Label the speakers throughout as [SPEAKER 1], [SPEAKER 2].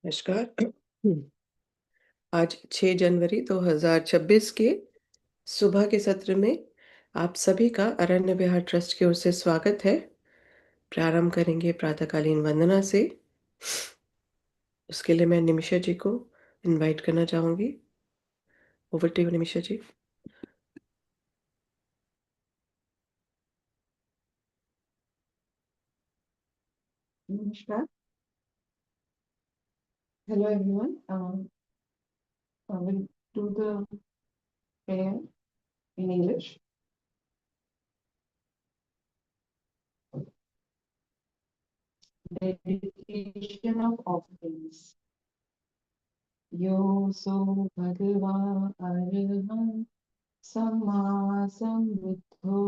[SPEAKER 1] नमस्कार। आज 6 जनवरी 2026 के सुबह के सत्र में आप सभी का अरण्य विहार ट्रस्ट की ओर से स्वागत है। प्रारंभ करेंगे प्रातःकालीन वंदना से। उसके लिए मैं निमिषा जी को इनवाइट करना चाहूँगी। Over to you Nimisha ji.
[SPEAKER 2] Namaskar. Hello, everyone. I will do the prayer in English. Dedication of offerings. Yo so Bhagava Araham Samma Sambuddho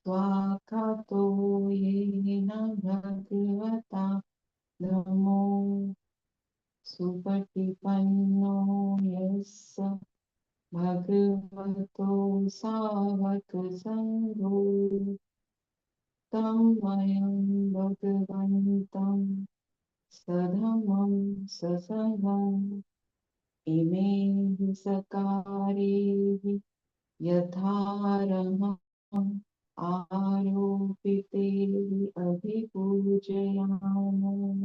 [SPEAKER 2] Swakato Yena Bhagavata Dhammo Supatipanno Yassa Bhagavato Savaka Sangho तं वयं भगवन्तं सधमं ससङ्गम् इमे हि सकारेः यथारहम् आरोपितेः अभिपूजयामः.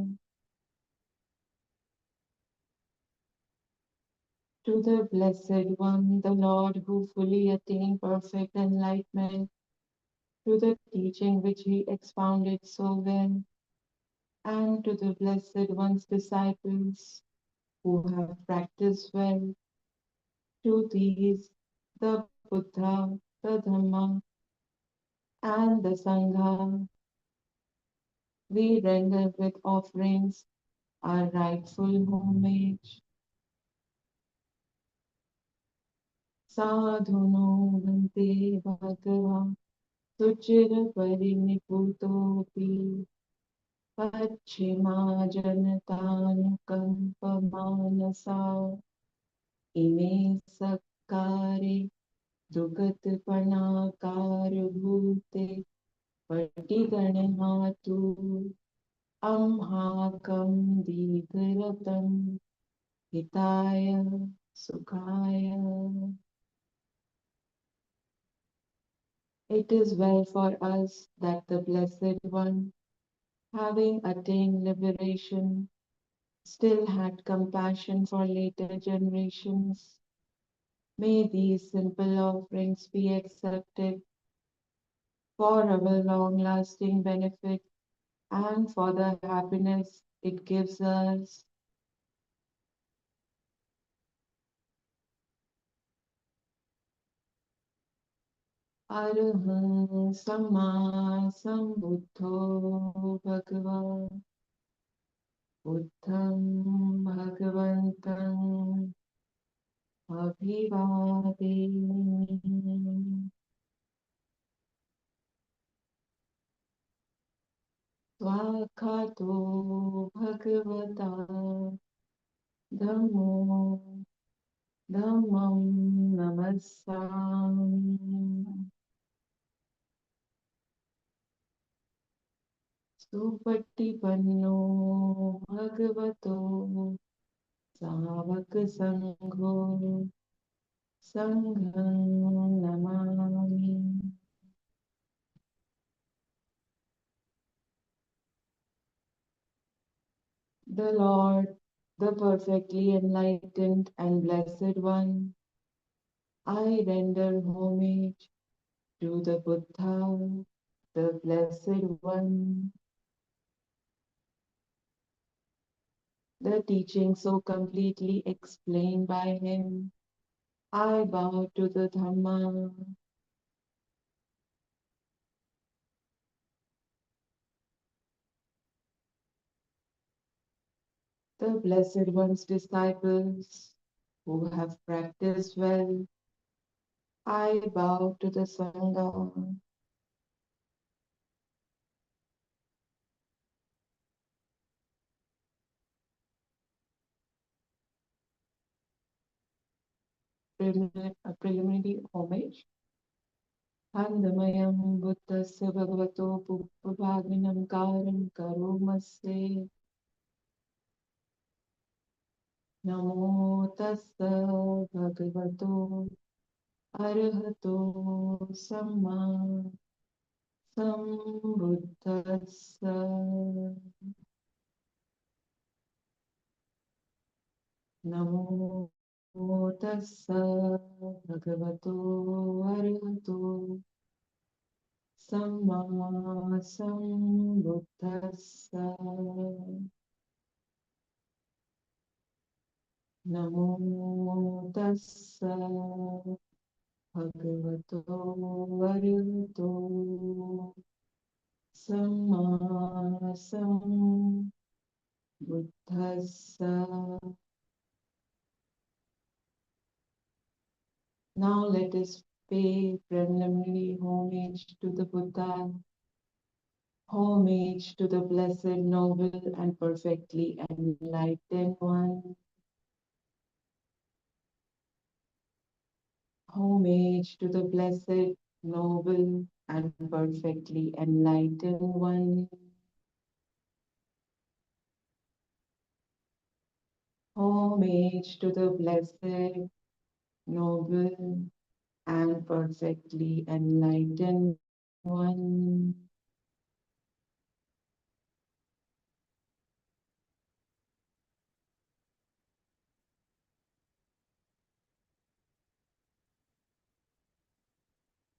[SPEAKER 2] To the Blessed One, the Lord who fully attained perfect enlightenment, to the teaching which he expounded so well, and to the Blessed One's disciples who have practiced well, to these the Buddha, the Dhamma, and the Sangha, we render with offerings our rightful homage. Sadhuno Bhante Bhagava Suchira Pariniputopi Pachima Janatanu Kampamanasa Ime Sakare Dugat Panakarubhute Patiganahatu Amhakam Didharatam Hitaya Sukhaya. It is well for us that the Blessed One, having attained liberation, still had compassion for later generations. May these simple offerings be accepted for our long-lasting benefit and for the happiness it gives us. Araham Samma Sambuddho Bhagavan Buddham Bhagavantam Abhivademi Swakato Bhagavata Dhammo Dhammam Namassami Supatipanno Bhagavato Savaka Sangho Sangham Namami. The Lord, the perfectly enlightened and blessed One, I render homage to the Buddha, the Blessed One, the teaching so completely explained by him. I bow to the Dhamma, the Blessed One's disciples who have practiced well. I bow to the Sangha, a preliminary homage. Handmayam Buddhasya Bhagavato Pupavaginam Karam Karomase नमो तस्स भगवतो अरहतो सम्मा सम्बुद्धस्स नमो तस्स भगवतो अरहतो सम्मा सम्बुद्धस्स नमो तस्स भगवतो अरहतो सम्मा सम्बुद्धस्स. Now let us pay preliminary homage to the Buddha, homage to the blessed, noble, and perfectly enlightened one, homage to the blessed, noble, and perfectly enlightened one, homage to the blessed, noble, and perfectly enlightened one.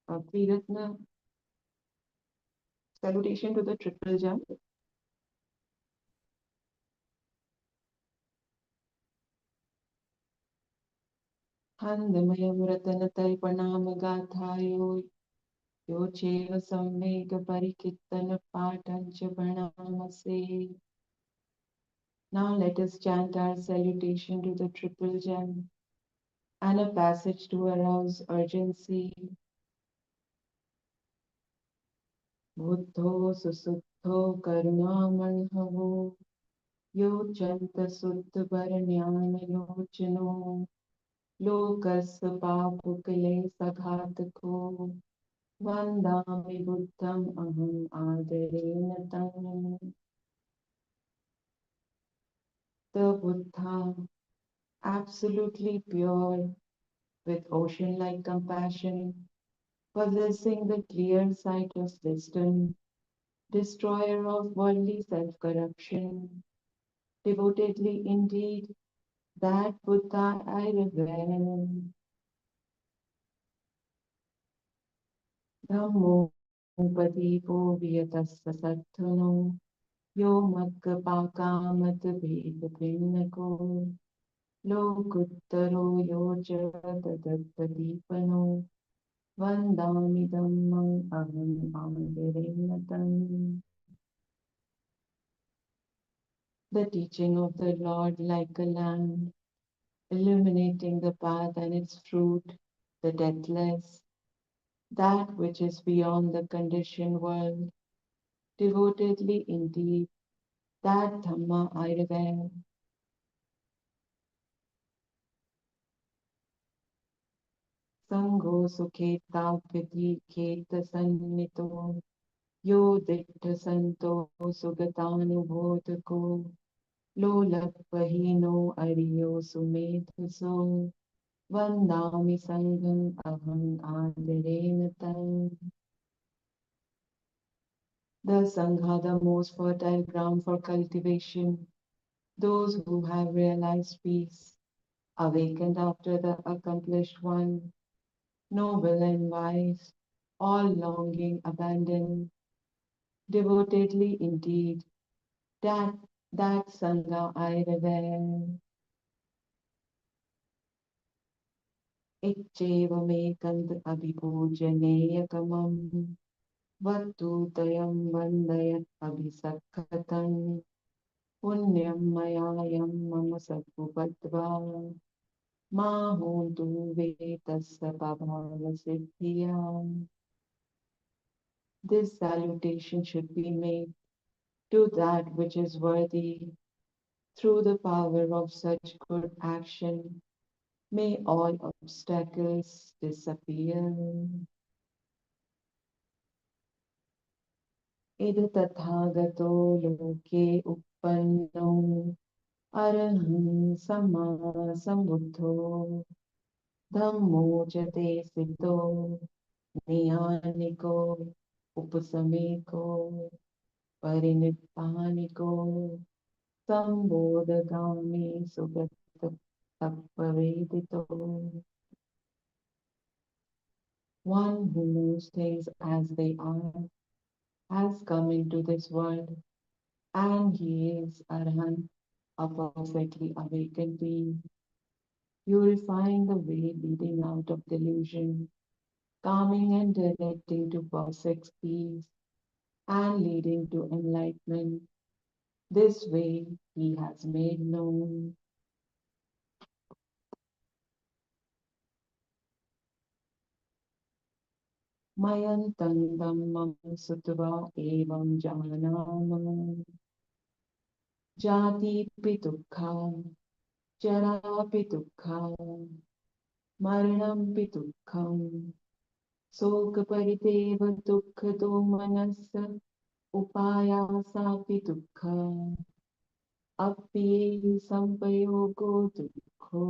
[SPEAKER 2] Triratna, salutation to the triple jump. Handamayamuratanataripanaamagaathayo yo cheva samvega parikittana patancha pranamase. Now let us chant our salutation to the triple gem and a passage to arouse urgency. Buddho susuddho karunamanhavo yo chanta suddha paranyana yochano lokasya papukale saghatako vandami buddham aham adarena tam. The Buddha, absolutely pure, with ocean-like compassion, possessing the clear sight of wisdom, destroyer of worldly self-corruption, devotedly indeed, that Buddha I revere. Dhammo Padipo Vyatasya Sattano Yo Maggapakamad Vedapinnako Lokuttaro Yoja Tadattadipano Vandami Dhammam Aham Amavirennatam. The teaching of the Lord like a lamp, illuminating the path and its fruit, the deathless, that which is beyond the conditioned world, devotedly indeed, that Dhamma I revere. Sango Sukheta Piti Keta Sannito Yo Ditta Santo Sugatanubodhako Lolapahino Ariyo Sumedhaso Vandami Sangam Aham Adarena Tam. The Sangha, the most fertile ground for cultivation, those who have realized peace, awakened after the accomplished one, noble and wise, all longing abandoned, devotedly indeed, that Sangha I revere. Ichevamekant abhipoojaneyakamam Vatutayam vandayat abhisakhatam Punyam mayayam mama sattvapadva Mahontu vetasya pabhava siddhiyam. This salutation should be made to that which is worthy through the power of such good action. May all obstacles disappear. Ida tathagato loke uppanno अरहं सम्मा सम्बुद्धो धम्मो च ते सिद्धो नैयानिको उपसमेको परिनिप्पानिको संबोधगामी Sugat तत्पवेदितो. One who knows things as they are has come into this world, and he is Arhan, a perfectly awakened being, purifying the way leading out of delusion, calming and directing to perfect peace, and leading to enlightenment. This way he has made known. Mayantam dhammam sutva evam janam jati pi dukkha jara pi dukkha maranam pi dukkham शोक परिदेव दुःख दो मनस उपायासापि दुःख अप्येहि संपयोगो दुःखो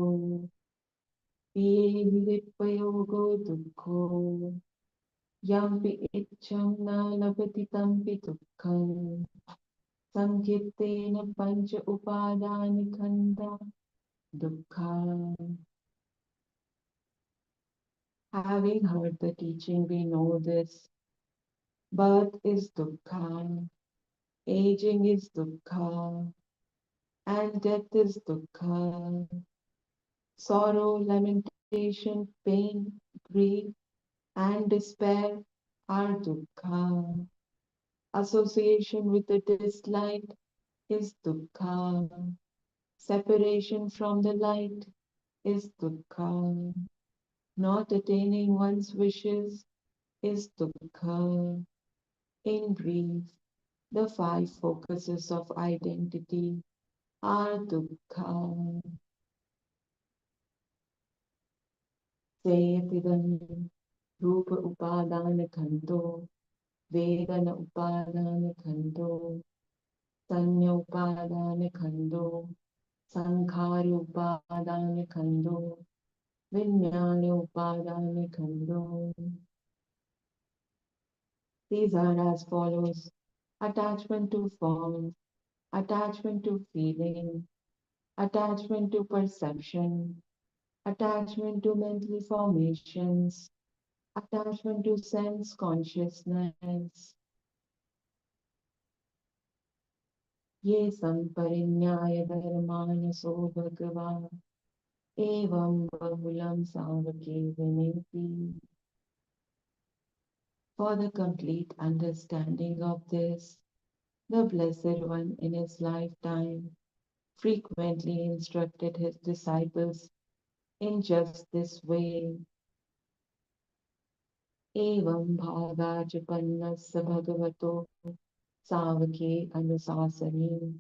[SPEAKER 2] प्येहि विपयोगो दुःखो यम्पि इच्छं न लभति तम्पि दुःखम् संकीर्तेन पञ्च उपादानि खण्डा दुःखा. Having heard the teaching, we know this. Birth is dukkha, aging is dukkha, and death is dukkha. Sorrow, lamentation, pain, grief, and despair are dukkha. Association with the disliked is dukkha. Separation from the light is dukkha. Not attaining one's wishes is dukkha. In brief, the five focuses of identity are dukkha. Seyatidam रूप उपादान खंडो वेदन उपादान खंडो संज्ञ उपादान खंडो संखार उपादान खंडो विज्ञान उपादान खंडो. These are as follows: attachment to form, attachment to feeling, attachment to perception, attachment to mental formations, attachment to sense consciousness. ये संपरिज्ञाय धर्मानसो भगवान् एवं बहुलं सावके विनेति. For the complete understanding of this, the Blessed One in his lifetime frequently instructed his disciples in just this way. Evam bhagaja pannasya bhagavato savake anusasani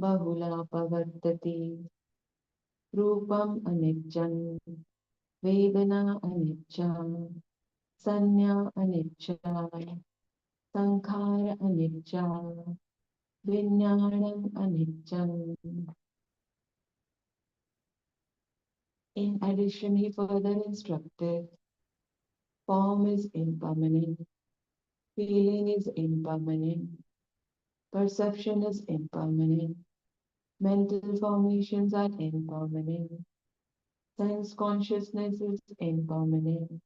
[SPEAKER 2] bahula pavartati rupam aniccan vedana anicca sanya anicca sankhara anicca vijnanam aniccam. In addition, he further instructed, form is impermanent, feeling is impermanent, perception is impermanent, mental formations are impermanent, sense consciousness is impermanent.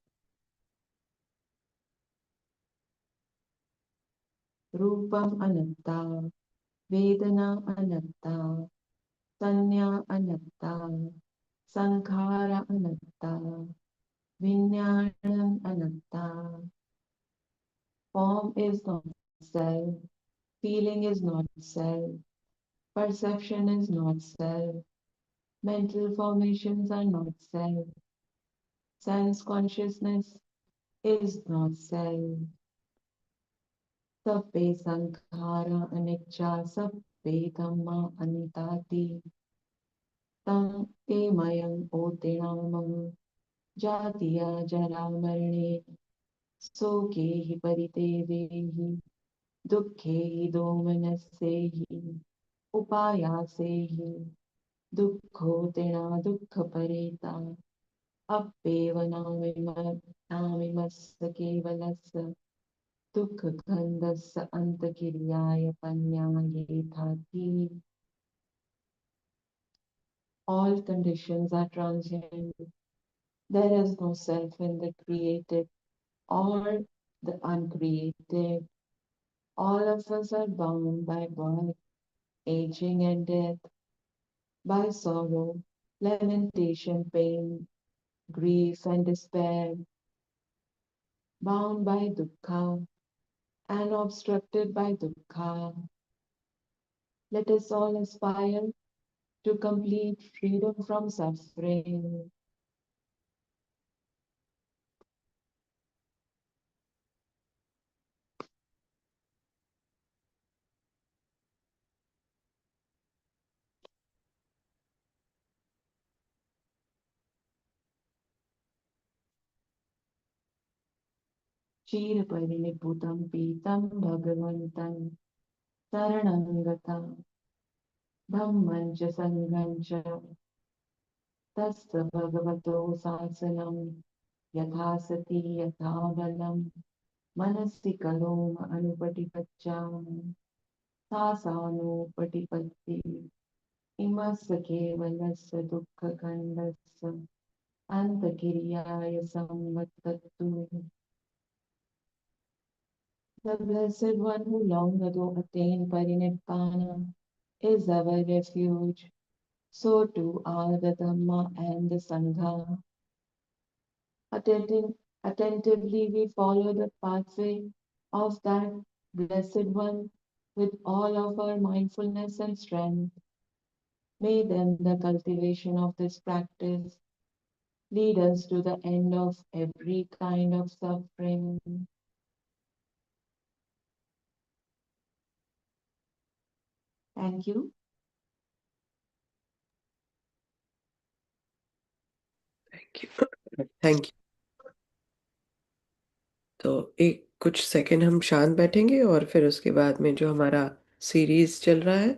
[SPEAKER 2] Rupam anatta, vedana anatta, sanya anatta, sankhara anatta, vijnanam anatta. Form is not self, feeling is not self, perception is not self, mental formations are not self, sense consciousness is not self. Sabbe sankhara anicca sabbe dhamma anitati tam te mayam otinamam jatiya jara marne soke hi paritevehi dukhe hi domanassehi upayasehi. दुःखोतिणा दुःखपरेता अप्येव नामिमस्य केवलस्य दुःखगन्धस्य अन्तकिर्याय पन्यायेथाति. All conditions are transient. There is no self in the created or the uncreated. All of us are bound by birth, aging, and death, by sorrow, lamentation, pain, grief, and despair, bound by dukkha and obstructed by dukkha. Let us all aspire to complete freedom from suffering. क्षीरपरिनिपुतं पीतं भगवन्तं शरणं गता धम्मं च सङ्घं च तस्य भगवतो शासनं यथा सति यथा बलं मनसि करोम अनुपटिपच्चामि सा सानुपटिपत्तिः इमस्य केवलस्य दुःखखण्डस्य अन्तकिर्याय संवत्तत्तु. The Blessed One who long ago attained Parinibbana is our refuge. So too are the Dhamma and the Sangha. Attentively we follow the pathway of that Blessed One with all of our mindfulness and strength. May then the cultivation of this practice lead us to the end of every kind of suffering. Thank you.
[SPEAKER 1] Thank you. Thank you. तो एक कुछ second हम शांत बैठेंगे और फिर उसके बाद में जो हमारा सीरीज चल रहा है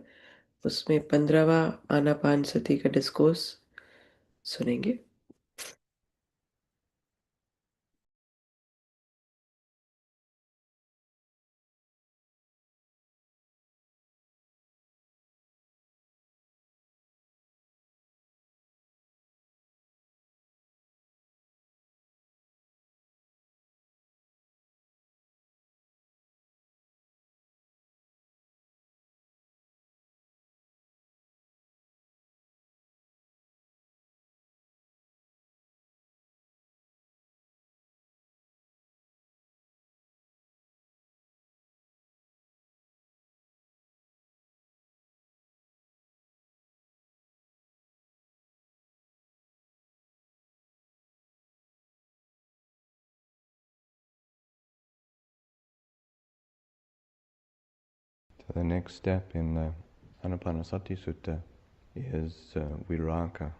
[SPEAKER 1] उसमें 15वां आनापान सती का डिस्कोर्स सुनेंगे।
[SPEAKER 3] The next step in the Anapana Sati Sutta is Viraga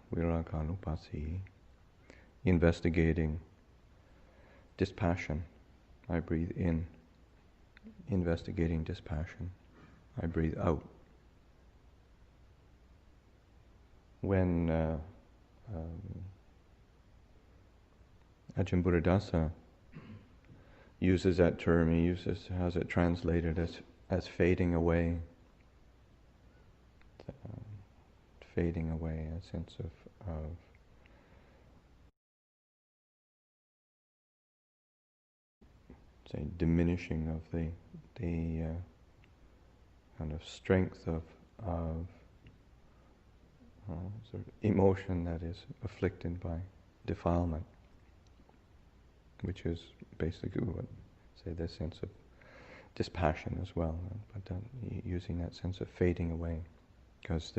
[SPEAKER 3] investigating dispassion. I breathe in, investigating dispassion. I breathe out. When Ajahn Buddhadasa uses that term, has it translated as fading away, fading away, a sense of say diminishing of the kind of strength of sort of emotion that is afflicted by defilement, which is basically what say the sense of dispassion as well, but using that sense of fading away, because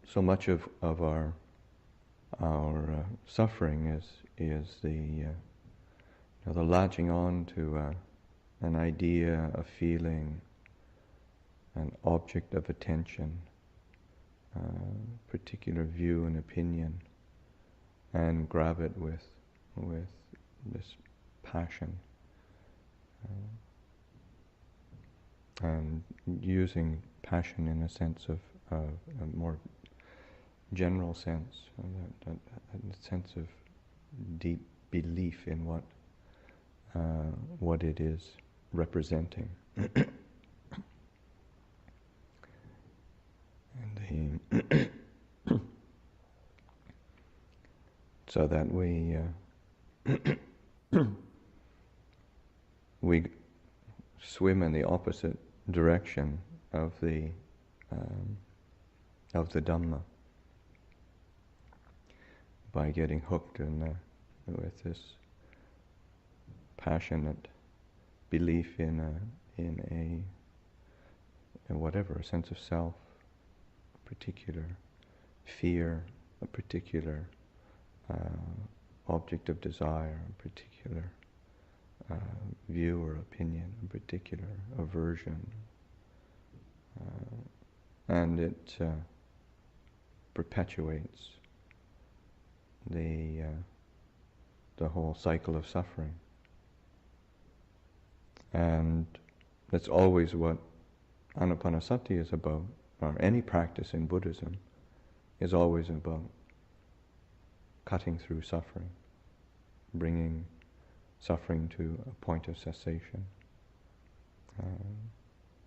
[SPEAKER 3] so much of our suffering is the latching on to an idea, a feeling, an object of attention, particular view and opinion, and grab it with this passion, and using passion in a sense of a more general sense, that sense of deep belief in what it is representing. And so that we swim in the opposite direction of the Dhamma by getting hooked with this passionate belief in a sense of self, a particular fear, a particular object of desire, a particular view or opinion, a particular aversion, and it perpetuates the whole cycle of suffering. And that's always what Anapana Sati is about, or any practice in Buddhism is always about cutting through suffering, bringing suffering to a point of cessation,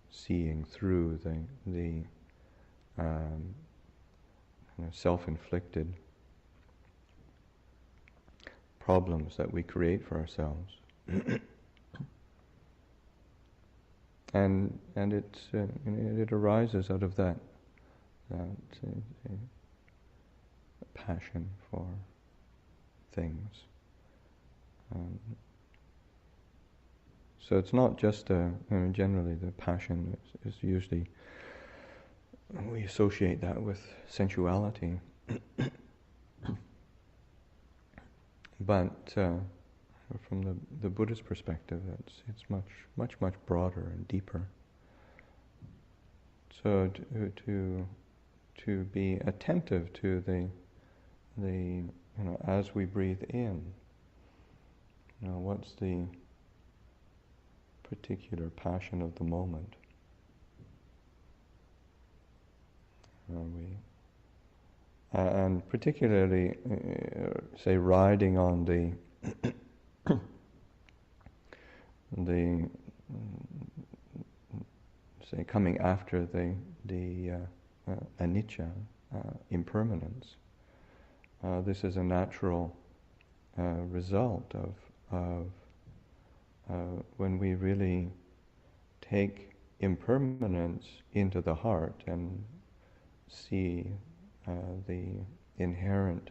[SPEAKER 3] seeing through the self-inflicted problems that we create for ourselves. And it arises out of that passion for things. So it's not just generally the passion is usually, we associate that with sensuality. But from the Buddhist perspective, it's much broader and deeper. So to be attentive to the as we breathe in, what's the particular passion of the moment? And particularly, say, riding on the say, coming after the anicca, impermanence. This is a natural result of when we really take impermanence into the heart and see the inherent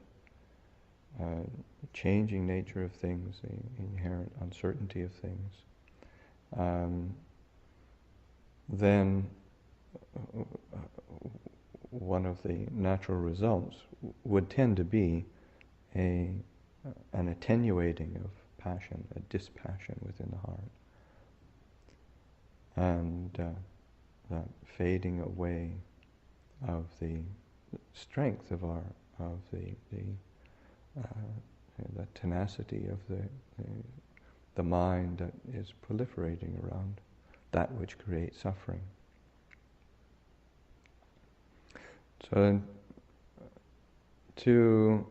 [SPEAKER 3] changing nature of things, the inherent uncertainty of things, then one of the natural results would tend to be an attenuating of passion, a dispassion within the heart, and that fading away of the strength of the tenacity of the mind that is proliferating around that which creates suffering. So to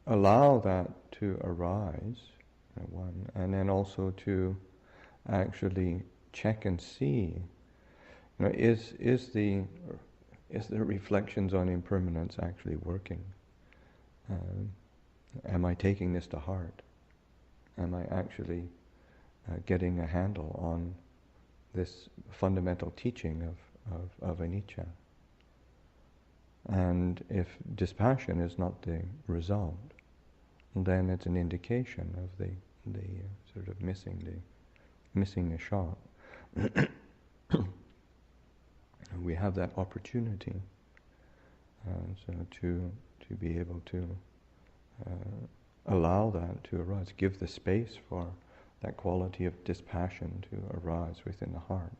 [SPEAKER 3] allow that to arise, one, and then also to actually check and see, is the reflections on impermanence actually working? Am I taking this to heart? Am I actually getting a handle on this fundamental teaching of anicca? And if dispassion is not the result, then it's an indication of the sort of missing the shot. We have that opportunity, so to be able to allow that to arise, give the space for that quality of dispassion to arise within the heart.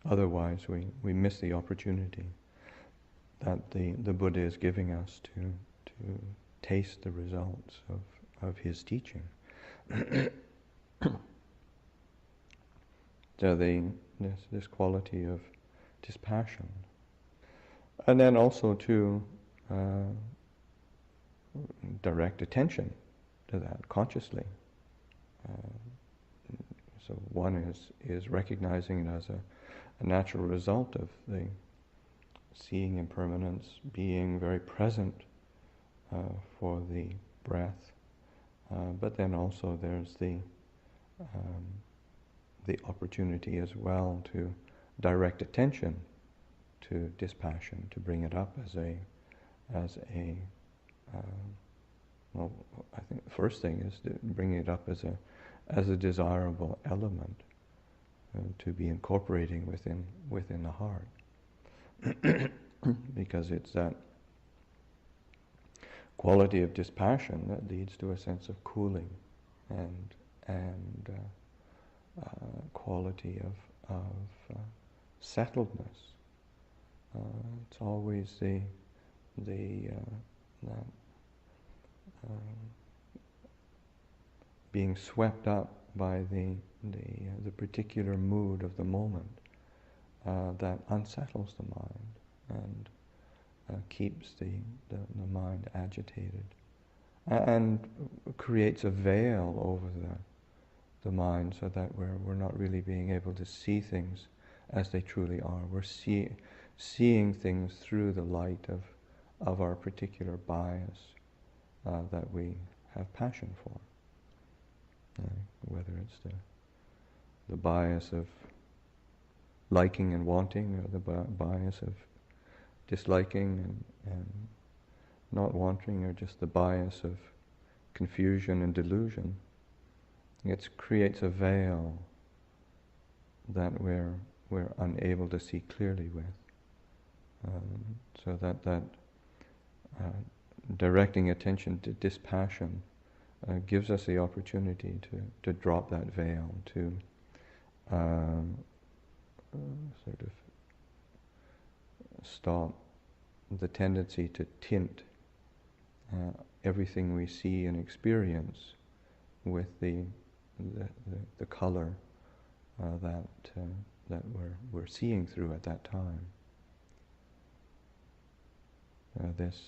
[SPEAKER 3] Otherwise, we miss the opportunity that the Buddha is giving us to taste the results of his teaching. So this quality of dispassion. And then also to uh, direct attention to that consciously. So one is recognizing it as a natural result of the seeing impermanence, being very present for the breath. But then also there's the opportunity as well to direct attention to dispassion, to bring it up as a well, I think the first thing is to bring it up as a desirable element to be incorporating within the heart, because it's that quality of dispassion that leads to a sense of cooling and quality of settledness. It's always that being swept up by the particular mood of the moment that unsettles the mind and keeps the mind agitated and creates a veil over the mind, so that we're not really being able to see things as they truly are. We're seeing things through the light of our particular bias that we have passion for. Whether it's the bias of liking and wanting, or the bias of disliking and not wanting, or just the bias of confusion and delusion. It creates a veil that we're unable to see clearly with. So that directing attention to dispassion gives us the opportunity to drop that veil, to sort of stop the tendency to tint everything we see and experience with the color that we're seeing through at that time. This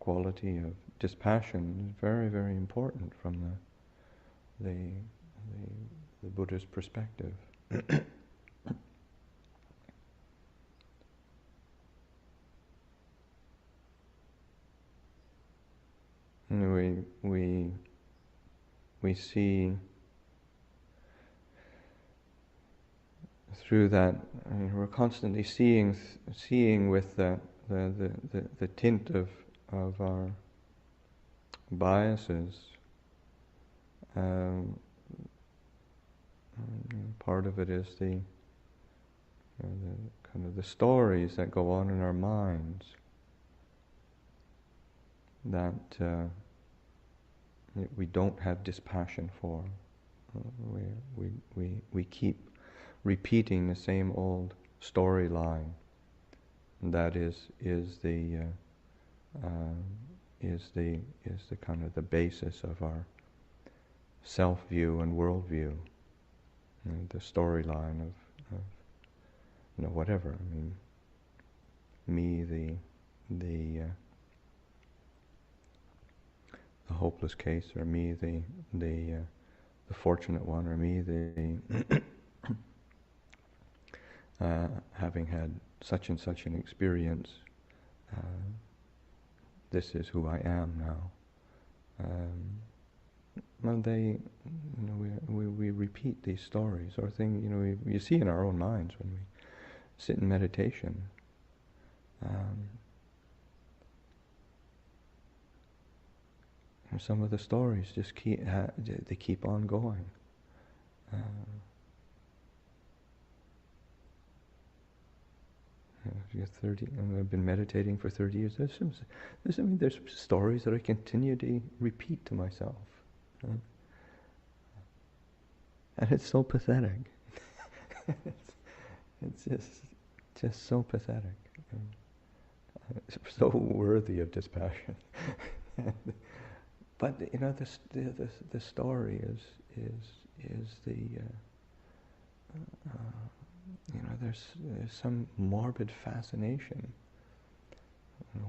[SPEAKER 3] quality of dispassion is very, very important from the Buddha's perspective. We see through that. I mean, we're constantly seeing with the tint of our biases. Part of it is the kind of the stories that go on in our minds that we don't have dispassion for. We keep repeating the same old storyline. That is the kind of the basis of our self-view and worldview. The storyline of whatever. I mean, me, the hopeless case, or me, the fortunate one, or me, the having had such and such an experience. This is who I am now. Well, we repeat these stories, or things you see in our own minds when we sit in meditation. Some of the stories just keep on going. If you're 30, and I've been meditating for 30 years. There's stories that I continue to repeat to myself, and it's so pathetic. it's just so pathetic. It's so worthy of dispassion. But the story is there's some morbid fascination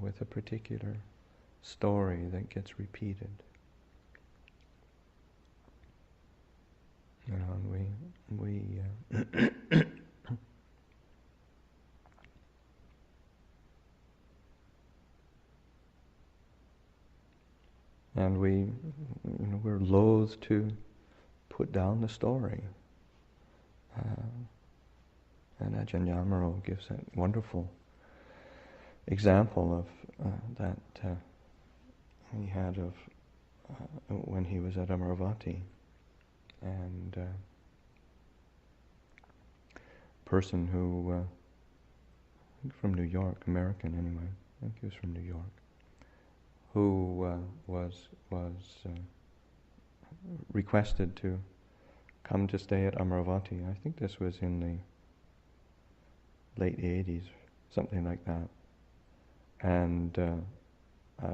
[SPEAKER 3] with a particular story that gets repeated. And we and we're loath to put down the story. And Ajahn Yamaro gives that wonderful example of that he had of when he was at Amaravati, and person who from New York, American anyway, I think he was from New York, who was requested to come to stay at Amaravati. I think this was in the late 80s, something like that. And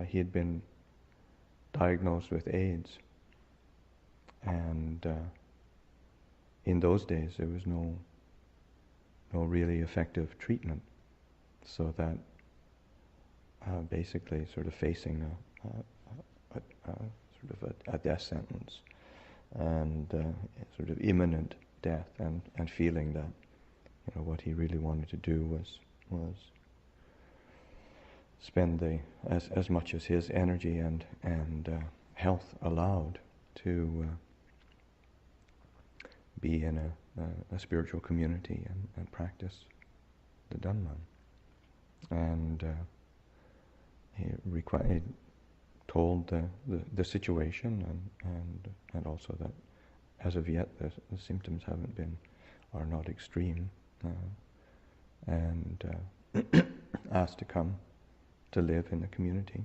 [SPEAKER 3] he had been diagnosed with AIDS. And in those days, there was no really effective treatment. So that basically sort of facing a death sentence and sort of imminent death, and feeling that what he really wanted to do was spend as much as his energy and health allowed to be in a spiritual community and practice the Dhamma. And he told the situation, and also that as of yet the symptoms are not extreme, and asked to come to live in the community,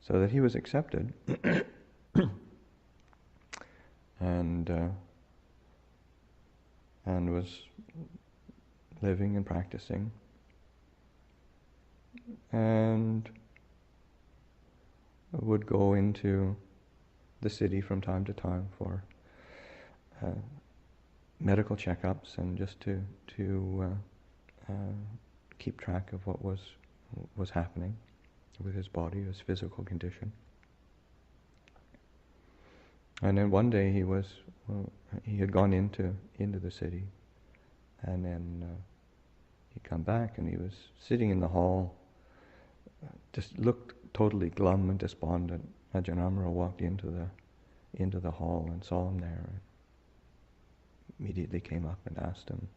[SPEAKER 3] so that he was accepted. and was living and practicing, and would go into the city from time to time for medical checkups, and just to keep track of what was happening with his body, his physical condition. And then one day he had gone into the city, and then he'd come back, and he was sitting in the hall, just looked totally glum and despondent. Ajahn Amaro walked into the hall and saw him there, and immediately came up and asked him,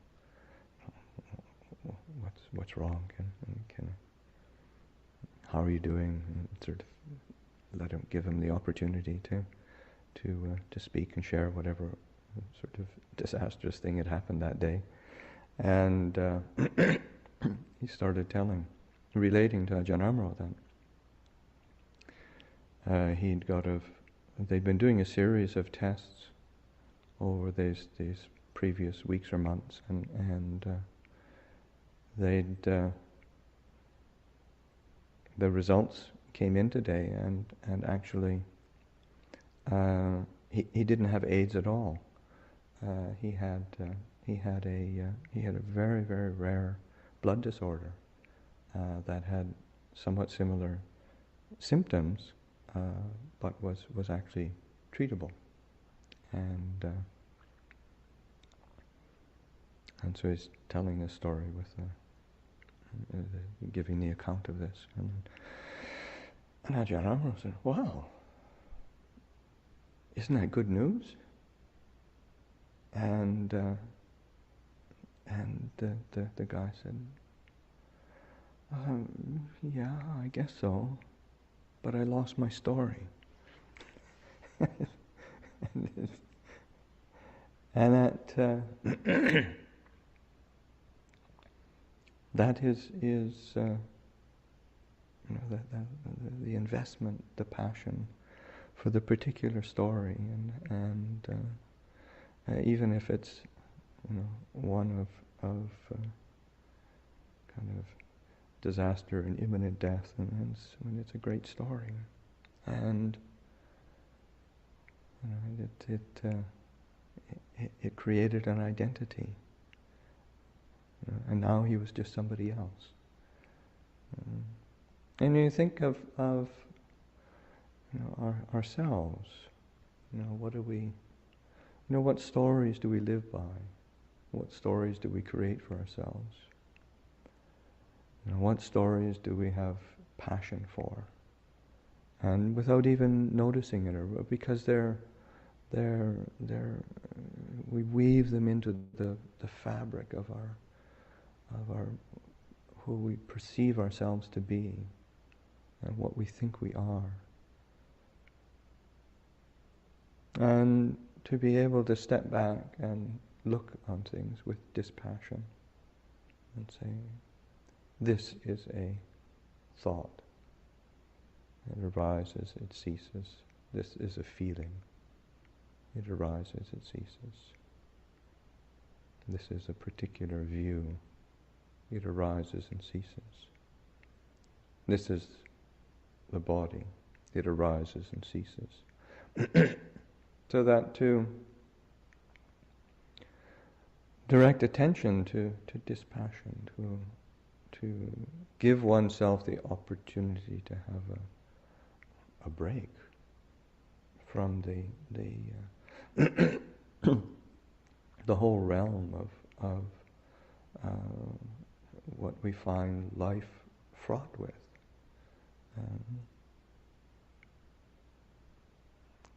[SPEAKER 3] "What's wrong? How are you doing?" And sort of give him the opportunity to speak and share whatever sort of disastrous thing had happened that day. And he started relating to Ajahn Amaro that they'd been doing a series of tests over these previous weeks or months, and the results came in today, and actually he didn't have AIDS at all. He had a very, very rare blood disorder that had somewhat similar symptoms, but was actually treatable. And so he's telling this story with giving the account of this. And Ajahn Amaro said, "Wow, isn't that good news?" And the guy said, "Yeah, I guess so, but I lost my story." And that is the investment, the passion for the particular story, and even if it's one of kind of disaster and imminent death, and it's a great story, and it created an identity and now he was just somebody else. And you think of ourselves. What do we? What stories do we live by? What stories do we create for ourselves? What stories do we have passion for? And without even noticing it, or because we weave them into the fabric of our who we perceive ourselves to be and what we think we are. And to be able to step back and look on things with dispassion and say, this is a thought. It arises, it ceases. This is a feeling. It arises, it ceases. This is a particular view. It arises and ceases. This is the body. It arises and ceases. So that to direct attention to dispassion, to give oneself the opportunity to have a break from the whole realm of what we find life fraught with.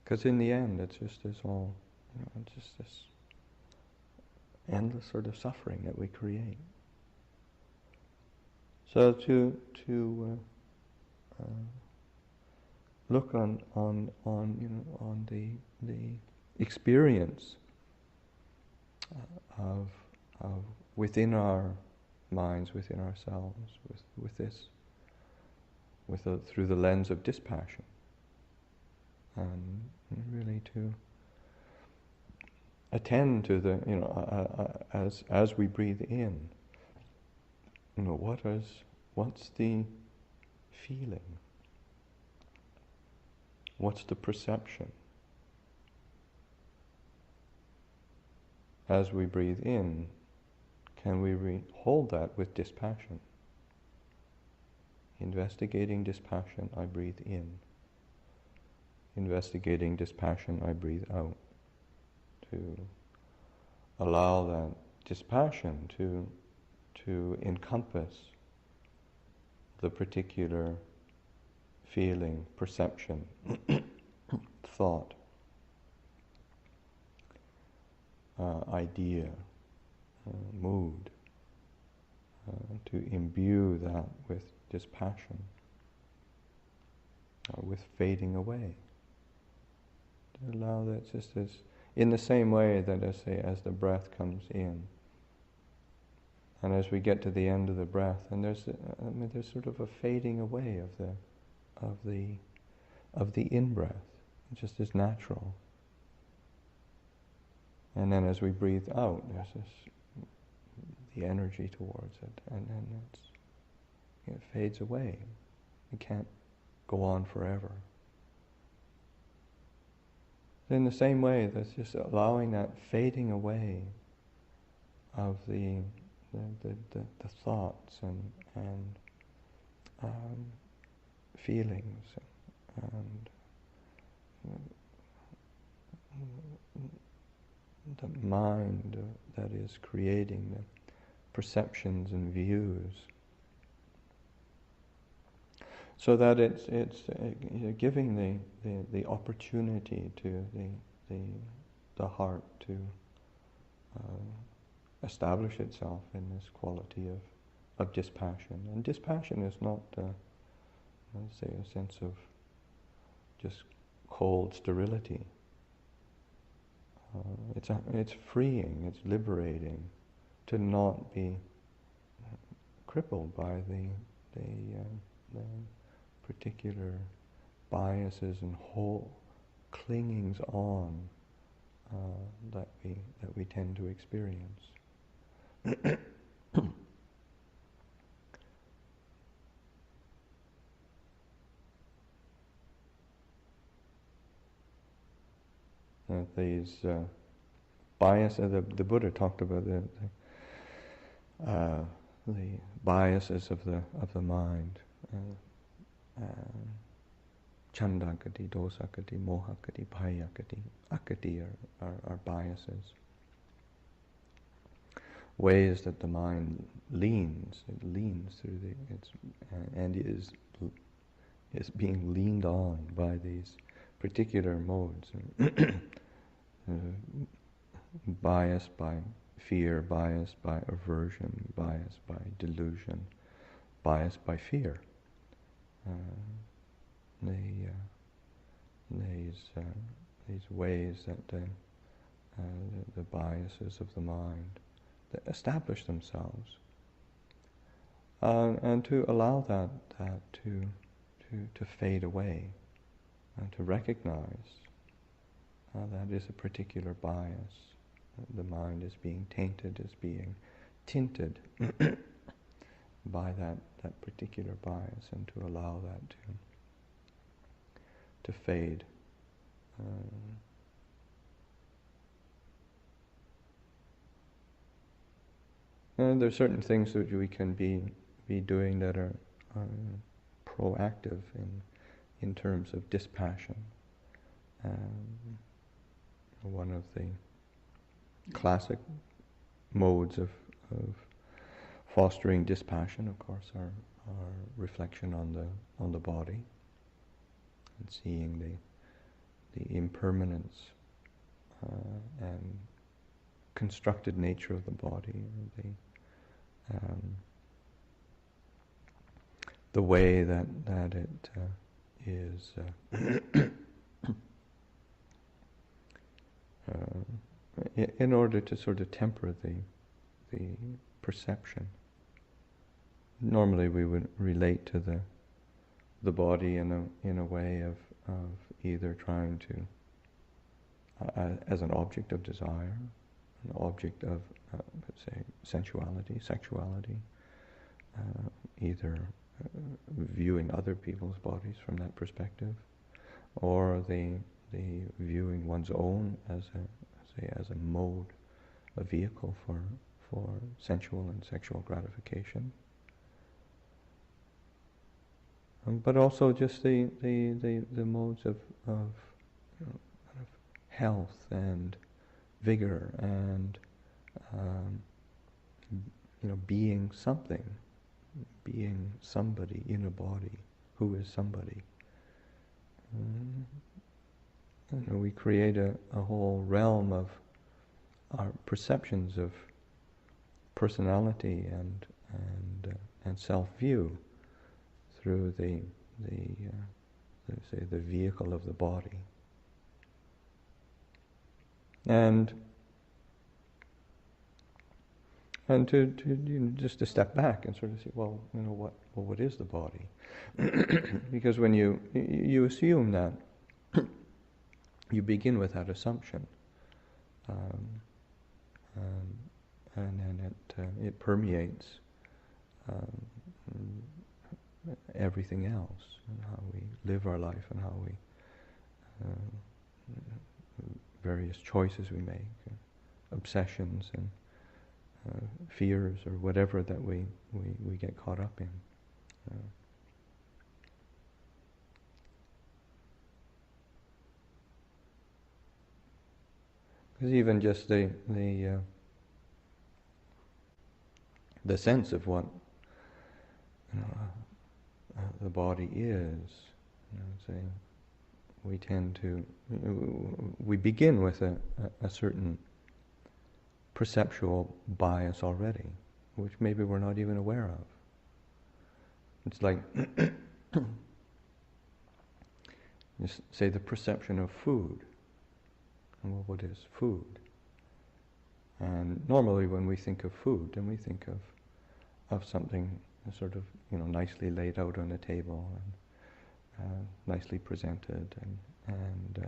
[SPEAKER 3] Because in the end, it's just this all, it's just this endless sort of suffering that we create. So to look on the experience of within our minds, within ourselves, through the lens of dispassion, and really to attend to the as we breathe in. What's the feeling? What's the perception? As we breathe in, can we hold that with dispassion? Investigating dispassion, I breathe in. Investigating dispassion, I breathe out. To allow that dispassion to encompass the particular feeling, perception, thought, idea, mood, to imbue that with dispassion, with fading away. To allow that just as, in the same way that as the breath comes in, and as we get to the end of the breath, and there's sort of a fading away of the in-breath. It just is natural. And then as we breathe out, there's the energy towards it, and then it fades away. It can't go on forever. In the same way, there's just allowing that fading away of the thoughts and feelings and the mind that is creating the perceptions and views, so that it's giving the opportunity to the heart to establish itself in this quality of dispassion. And dispassion is not, let's say, a sense of just cold sterility. It's freeing, it's liberating to not be crippled by the particular biases and whole clingings on that we tend to experience. These biases, the Buddha talked about the biases of the mind, chandakati, dosakati, mohakati, bhayakati, akati are biases. Ways that the mind leans through and is being leaned on by these particular modes. Biased by fear, biased by aversion, biased by delusion, biased by fear. These ways that the biases of the mind that establish themselves, and to allow that to fade away, and to recognize that is a particular bias. The mind is being tainted, is being tinted by that particular bias, and to allow that to fade. And there are certain things that we can be doing that are proactive in terms of dispassion. One of the classic modes of fostering dispassion, of course, are reflection on the body, and seeing the impermanence and constructed nature of the body, the way that it is in order to sort of temper the perception. Normally we would relate to the body in a way of either trying to as an object of desire, an object of let's say sensuality, sexuality, either viewing other people's bodies from that perspective, or the viewing one's own as a mode, a vehicle for sensual and sexual gratification. But also just the modes of kind of health and vigor and being something, being somebody in a body who is somebody. We create a whole realm of our perceptions of personality and self-view through let's say the vehicle of the body. And to just to step back and sort of say, well, what is the body? Because when you assume that, you begin with that assumption, and then it permeates everything else, and how we live our life, and how we various choices we make, obsessions and fears, or whatever that we get caught up in. Because even just the sense of what the body is, say, we begin with a certain perceptual bias already, which maybe we're not even aware of. It's like, just say the perception of food. Well, what is food? And normally when we think of food, then we think of something sort of nicely laid out on a table and nicely presented, and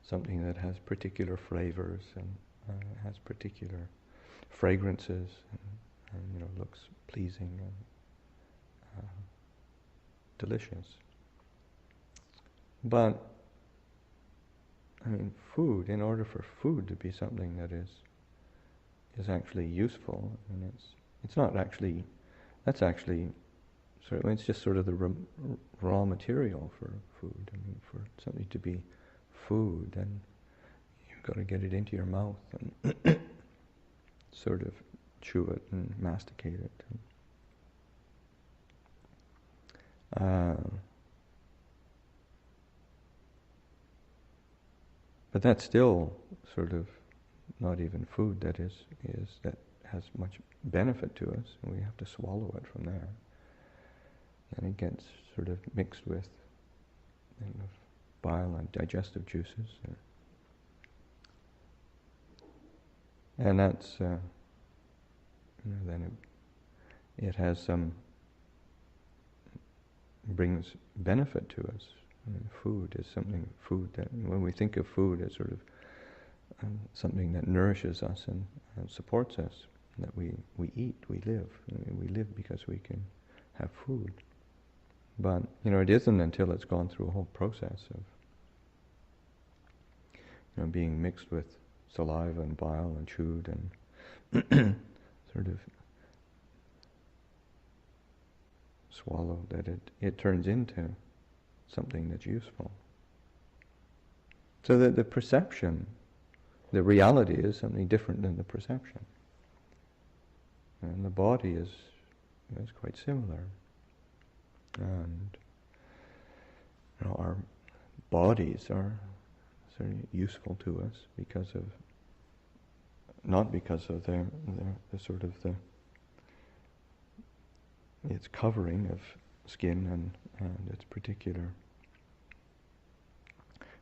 [SPEAKER 3] something that has particular flavors and has particular fragrances and looks pleasing and delicious. But food, in order for food to be something that is is actually useful, and it's not actually, that's actually sort of, it's just sort of the raw material for food. I mean, for something to be food, then you've got to get it into your mouth and sort of chew it and masticate it. But that's still sort of not even food that that has much benefit to us, and we have to swallow it from there. And it gets sort of mixed with bile and digestive juices. And that's, then it has some, brings benefit to us. I mean, food is food that, when we think of food, it's sort of something that nourishes us and supports us, that we eat, we live. We live because we can have food. But, it isn't until it's gone through a whole process of, being mixed with saliva and bile and chewed and sort of swallowed, that it turns into something that's useful. So that the perception, the reality is something different than the perception. And the body is quite similar. And our bodies are sort of useful to us because of, not because of the sort of its covering of skin and its particular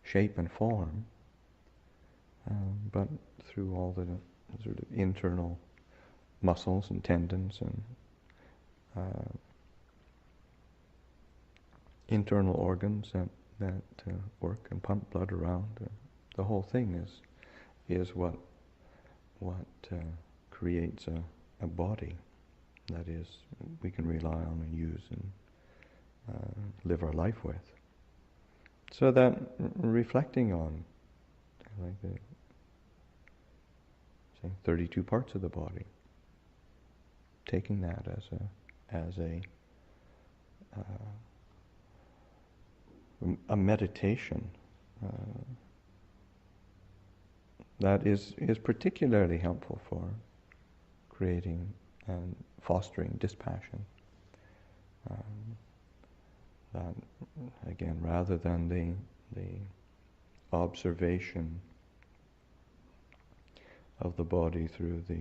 [SPEAKER 3] shape and form, but through all the sort of internal muscles and tendons and internal organs that work and pump blood around. The whole thing is what creates a body that is we can rely on and use and live our life with. So that reflecting on, like the 32 parts of the body, taking that as a meditation that is particularly helpful for creating and fostering dispassion. That again, rather than the observation of the body through the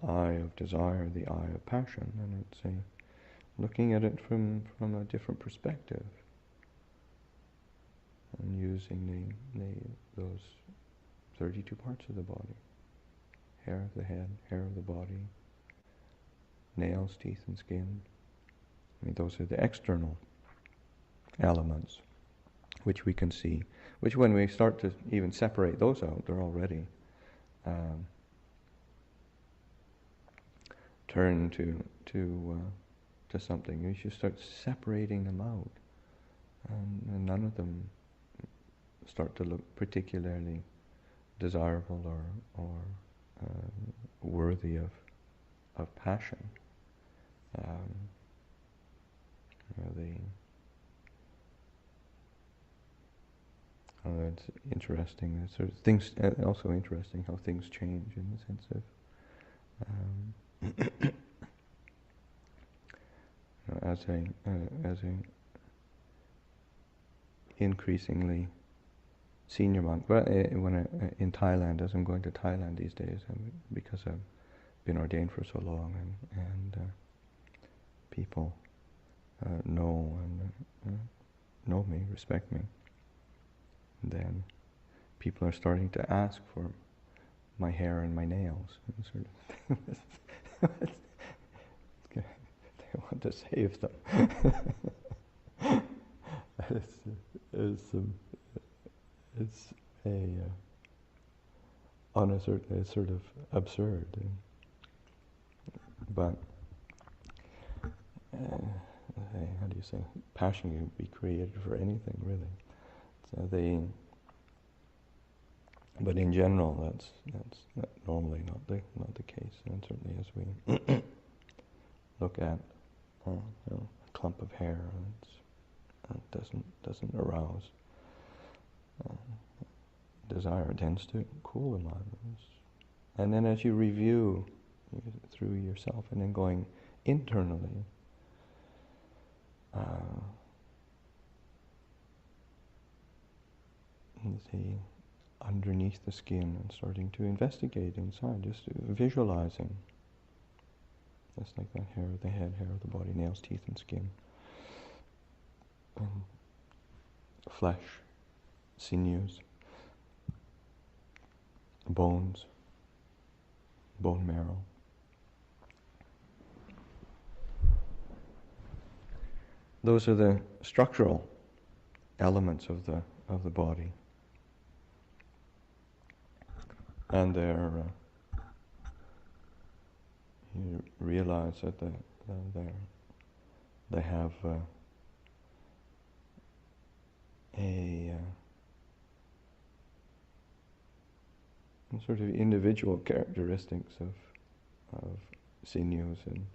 [SPEAKER 3] eye of desire, the eye of passion, and it's looking at it from a different perspective, and using those 32 parts of the body: hair of the head, hair of the body, nails, teeth, and skin. I mean, those are the external elements which we can see, which when we start to even separate those out, they're already turn to something. You should start separating them out, and none of them start to look particularly desirable or worthy of passion. It's interesting. It's sort of things. Also interesting how things change in the sense of as a increasingly senior monk. Well, in Thailand, as I'm going to Thailand these days, because I've been ordained for so long, and people know me, respect me. And then people are starting to ask for my hair and my nails, and sort of they want to save them. It's sort of absurd, but how do you say? Passion can be created for anything, really. So But in general, that's normally not the case, and certainly as we look at a clump of hair, it doesn't arouse desire. It tends to cool the mind. And then as you review through yourself, and then going internally, the underneath the skin, and starting to investigate inside, just visualizing, just like that hair of the head, hair of the body, nails, teeth, and skin, and flesh, sinews, bones, bone marrow. Those are the structural elements of the body, and you realize that they have sort of individual characteristics of sinews and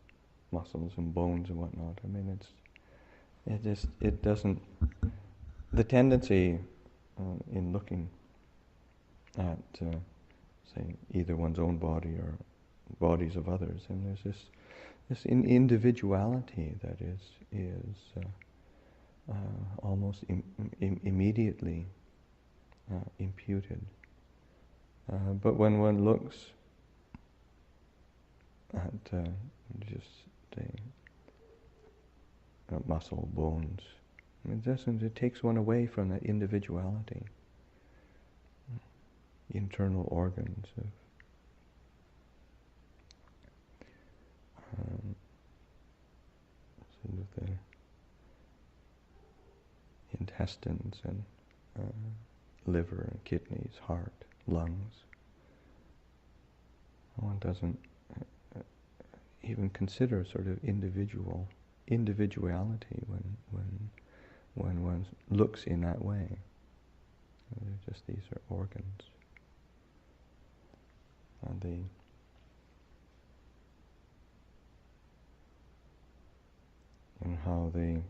[SPEAKER 3] muscles and bones and whatnot. I mean, it doesn't. The tendency in looking at, say, either one's own body or bodies of others, and there's this individuality that is almost immediately imputed. But when one looks at just muscle, bones, it takes one away from that individuality. Internal organs of sort of the intestines and liver and kidneys, heart, lungs. One doesn't even consider sort of individuality when one looks in that way. Just these are organs. And how they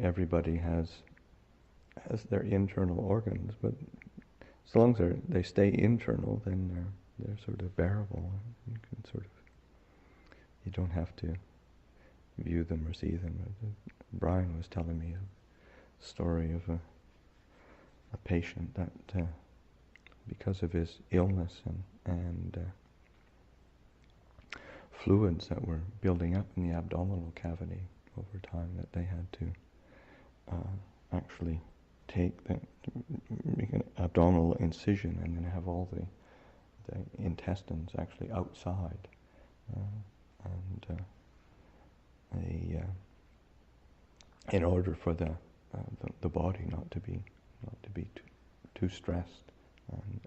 [SPEAKER 3] everybody has their internal organs, but as long as they stay internal, then they're sort of bearable. You can you don't have to view them or see them. Brian was telling me a story of a patient that because of his illness and fluids that were building up in the abdominal cavity over time, that they had to actually make an abdominal incision and then have all the intestines actually outside, in order for the body not to be too stressed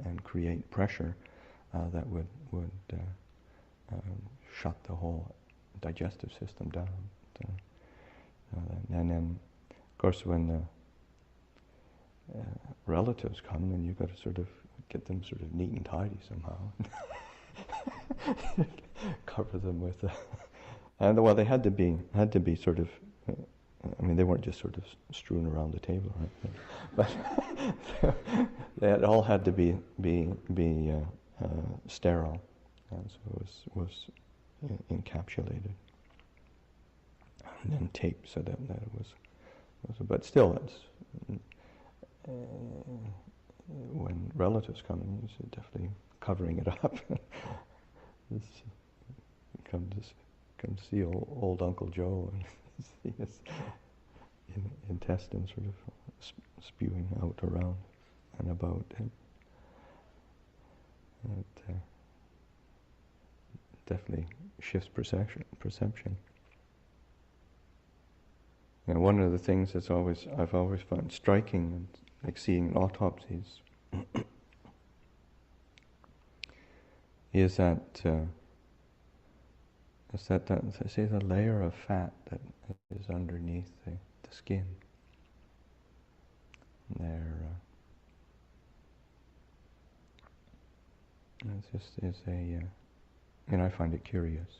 [SPEAKER 3] and create pressure that would shut the whole digestive system down. And then, of course, when the relatives come, then you've got to sort of get them sort of neat and tidy somehow. Cover them with and well, they had to be sort of. I mean, they weren't just sort of strewn around the table, right? But they all had to be sterile, and so it was encapsulated and then taped so that it was. But still, it's when relatives come, it's definitely covering it up. Come to see old Uncle Joe and see his intestines sort of spewing out around and about him. It definitely shifts perception. And one of the things I've always found striking, like seeing autopsies, is that It's that say the layer of fat that is underneath the skin. There, it's just is a, I find it curious,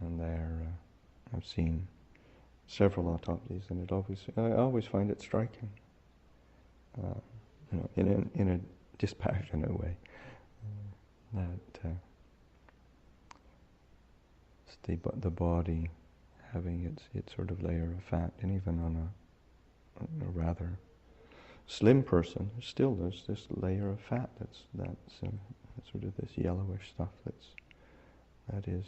[SPEAKER 3] and there, I've seen several autopsies, and I always find it striking, in a dispassionate way, that the body having its sort of layer of fat, and even on a rather slim person, still there's this layer of fat that's sort of this yellowish stuff that is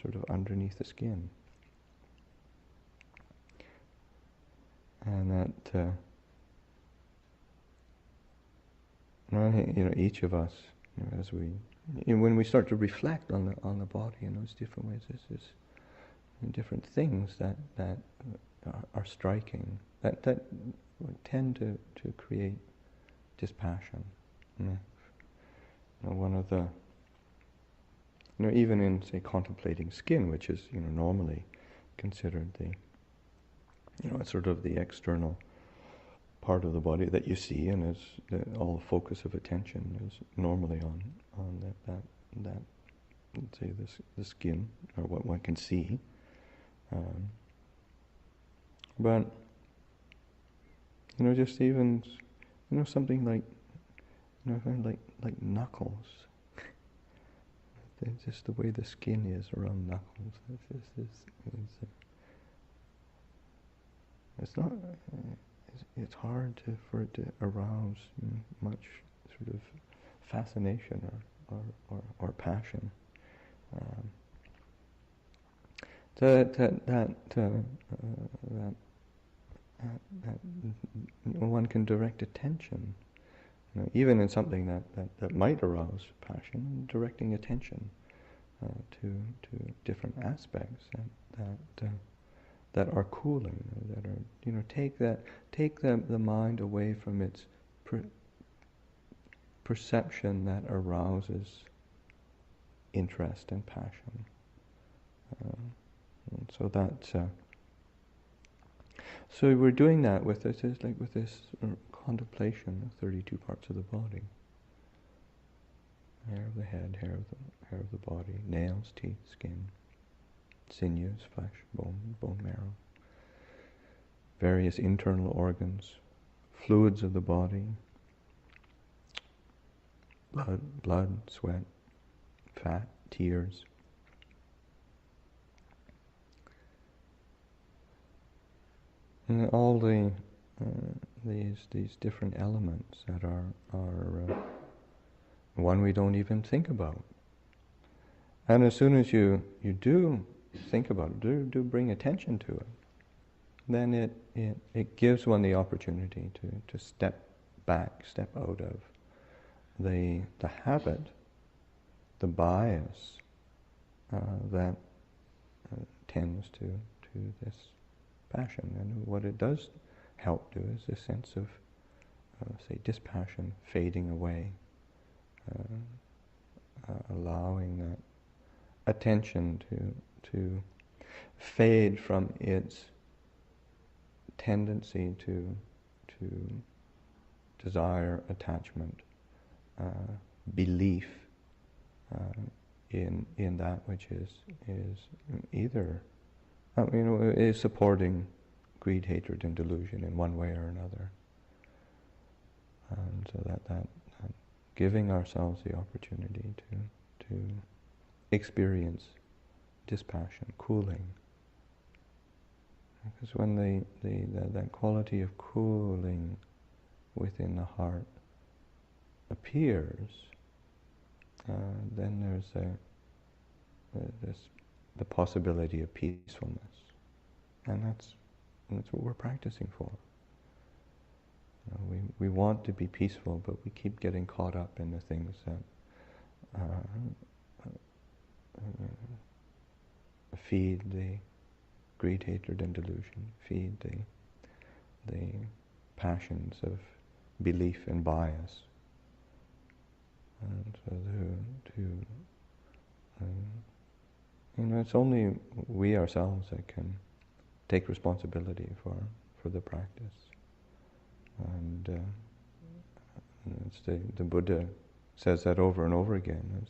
[SPEAKER 3] sort of underneath the skin, and that each of us, as when we start to reflect on the body in those different ways, there's different things that are striking, that tend to create dispassion. One of the, even in, say, contemplating skin, which is, normally considered it's sort of the external part of the body that you see, and is all the focus of attention is normally on that let's say the skin, or what one can see. But just even something like like knuckles. Just the way the skin is around knuckles. It's not. It's hard for it to arouse much sort of fascination or passion. That one can direct attention, even in something that might arouse passion, directing attention to different aspects that are cooling, that are take the mind away from its perception that arouses interest and passion. And so that. So we're doing that with this, with this contemplation of 32 parts of the body: hair of the head, hair of the body, nails, teeth, skin, sinews, flesh, bone marrow, various internal organs, fluids of the body, blood, sweat, fat, tears. And all these different elements that are one we don't even think about. And as soon as you do think about it, do bring attention to it, then it gives one the opportunity to step back, step out of the habit, the bias that tends to this passion. And what it does help do is a sense of, say, dispassion fading away, allowing that attention to fade from its tendency to desire, attachment, belief in that which is either is supporting greed, hatred, and delusion in one way or another. And so that giving ourselves the opportunity to experience dispassion, cooling. Because when that quality of cooling within the heart appears, then there's the possibility of peacefulness, and that's what we're practicing for. We want to be peaceful, but we keep getting caught up in the things that feed the greed, hatred, and delusion, feed the passions of belief and bias. And so to it's only we ourselves that can take responsibility for the practice. And it's the Buddha says that over and over again.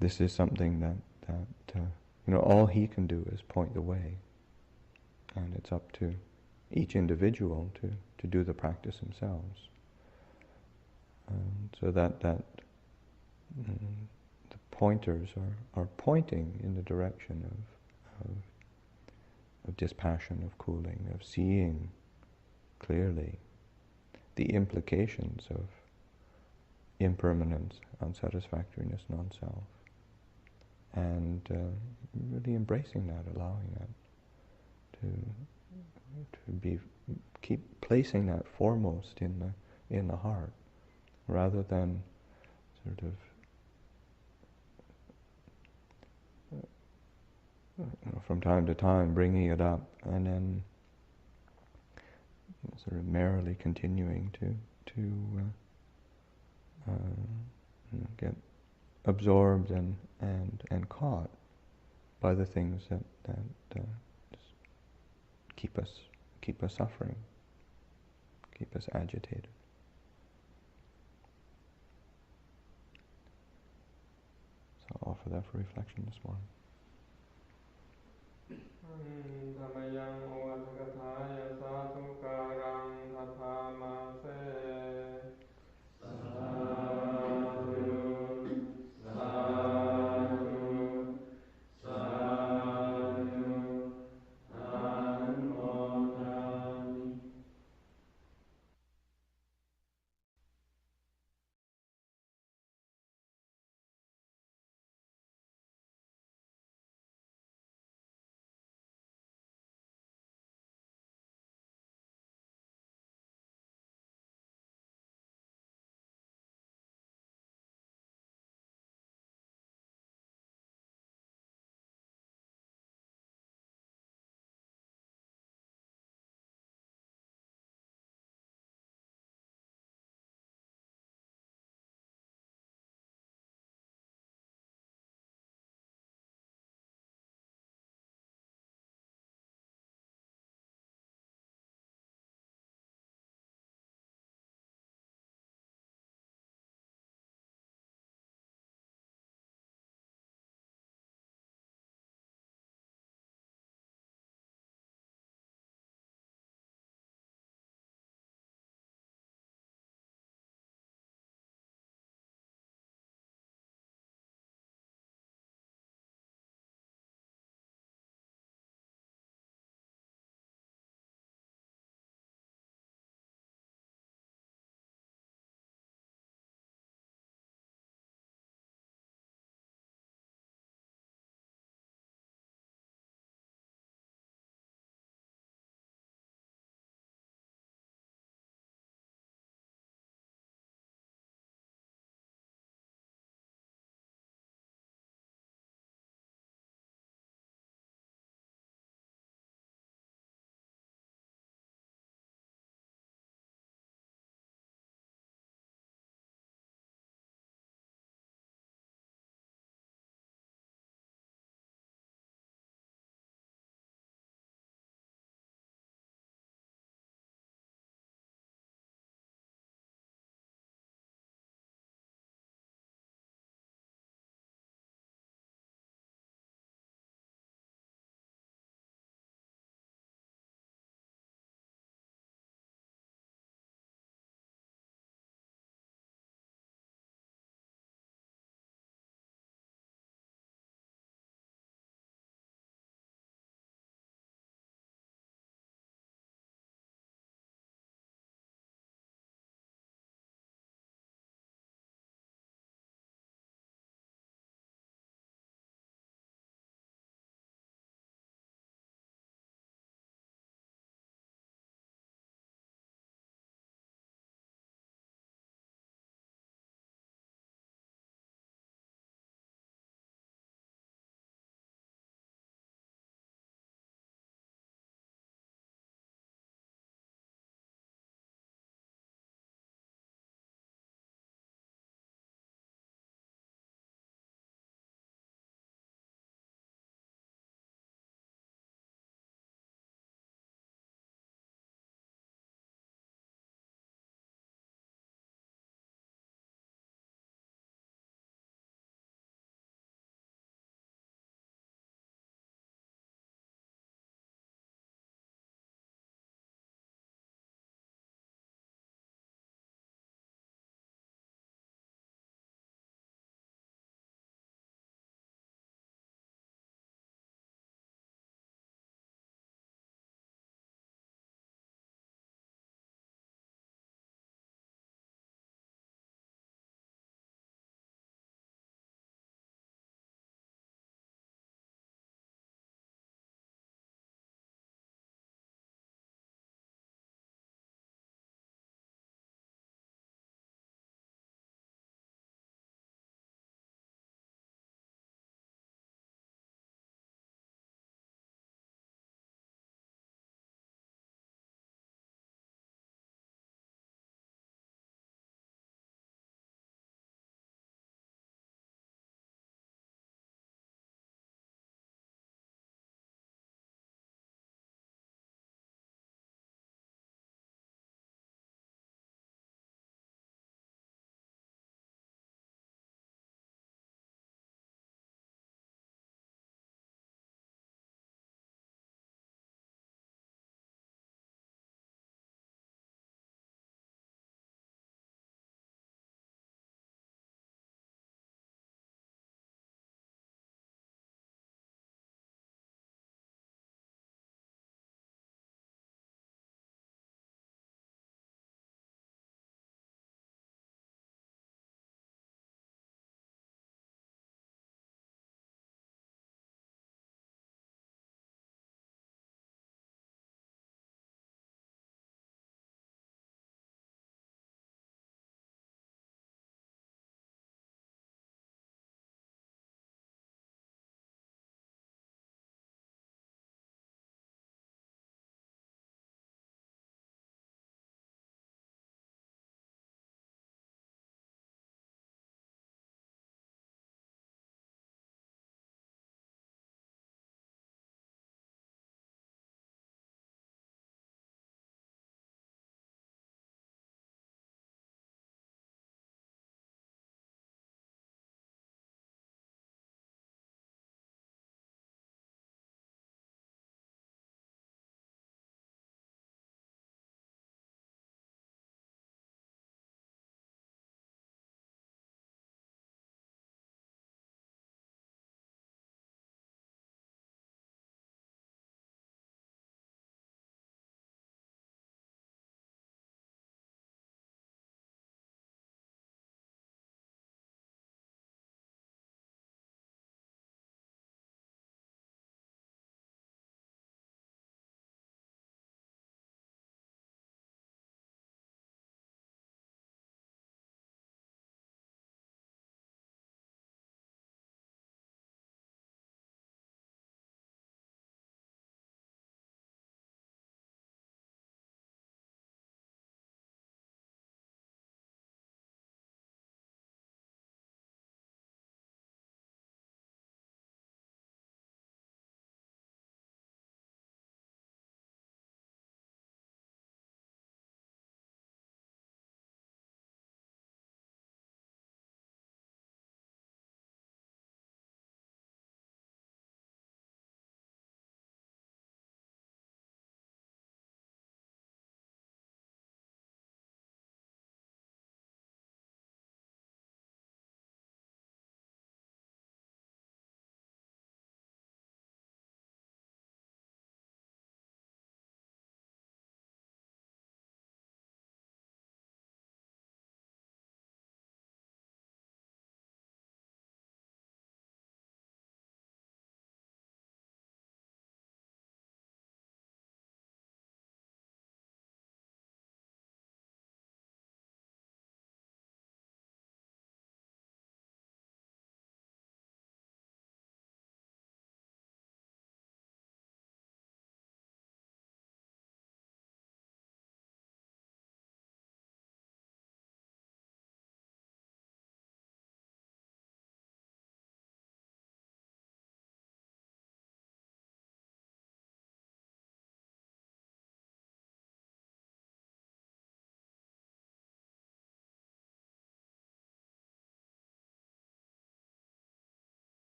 [SPEAKER 3] This is something that all he can do is point the way, and it's up to each individual to do the practice themselves. And so that the pointers are pointing in the direction of dispassion, of cooling, of seeing clearly the implications of impermanence, unsatisfactoriness, non-self, and really embracing that, allowing that to keep placing that foremost in the heart, rather than sort of from time to time bringing it up and then sort of merrily continuing to get absorbed and caught by the things that just keep us suffering, keep us agitated. So I'll offer that for reflection this morning.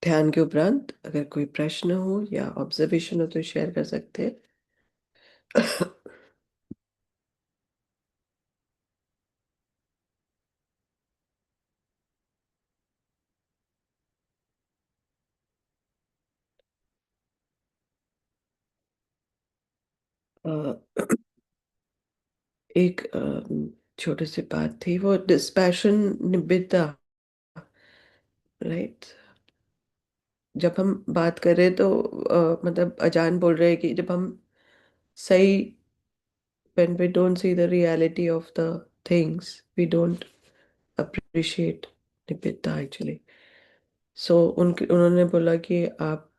[SPEAKER 1] ध्यान के उपरांत अगर कोई प्रश्न हो या observation हो तो शेयर कर सकते हैं। अ, एक छोटी सी बात थी, वो डिस्पैशन निबिद्धा, राइट। जब हम बात कर रहे हैं तो मतलब अजान बोल रहे हैं कि जब हम सही, when we don't see the reality of the things, we don't appreciate निबिद्धा actually. So उन्होंने बोला कि आप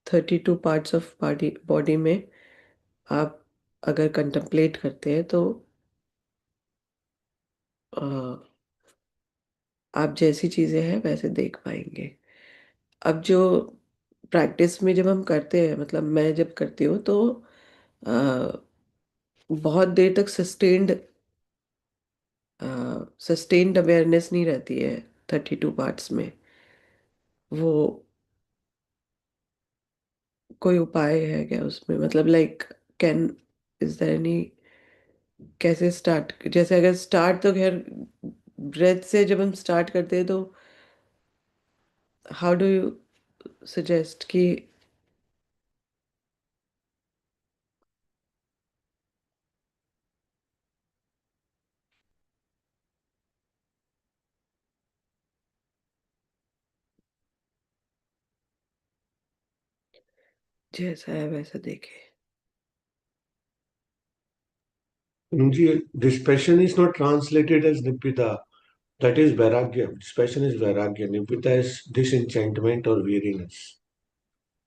[SPEAKER 1] 32 पार्ट्स ऑफ बॉडी बॉडी में आप अगर कंtemplate करते हैं तो अ, आप जैसी चीजें हैं वैसे देख पाएंगे। अब जो प्रैक्टिस में जब हम करते हैं, मतलब मैं जब करती हूँ तो अ, बहुत देर तक सस्टेन्ड अवेयरनेस नहीं रहती है 32 पार्ट्स में। वो कोई उपाय है क्या उसमें, मतलब like can, is there any, कैसे स्टार्ट, जैसे अगर स्टार्ट तो खैर ब्रेथ से जब हम स्टार्ट करते हैं तो हाउ डू यू सजेस्ट कि जैसा है वैसा देखे।
[SPEAKER 4] Dispassion is not translated as Nibbida. That is Vairagya. Dispassion is Vairagya. Nibbida is disenchantment or weariness.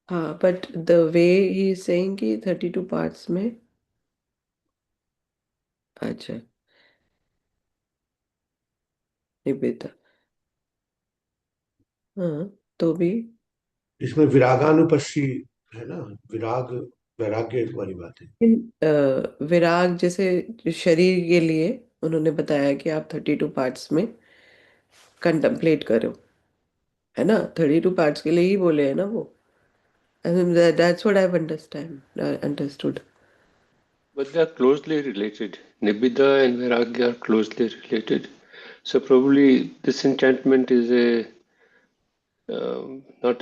[SPEAKER 1] हाँ, but the way he is saying कि 32 पार्ट्स में। अच्छा, निबेता। हाँ, तो भी
[SPEAKER 4] इसमें विरागानुपस्सी है ना, विराग वैराग्य वाली बात है।
[SPEAKER 1] विराग जैसे शरीर के लिए उन्होंने बताया कि आप 32 पार्ट्स में कंtemplate करो, है ना। 32 पार्ट्स के लिए ही बोले हैं ना वो। That's what I understood.
[SPEAKER 5] But they are closely related. Nibbida and Vairagya are closely related. So probably disenchantment is a not.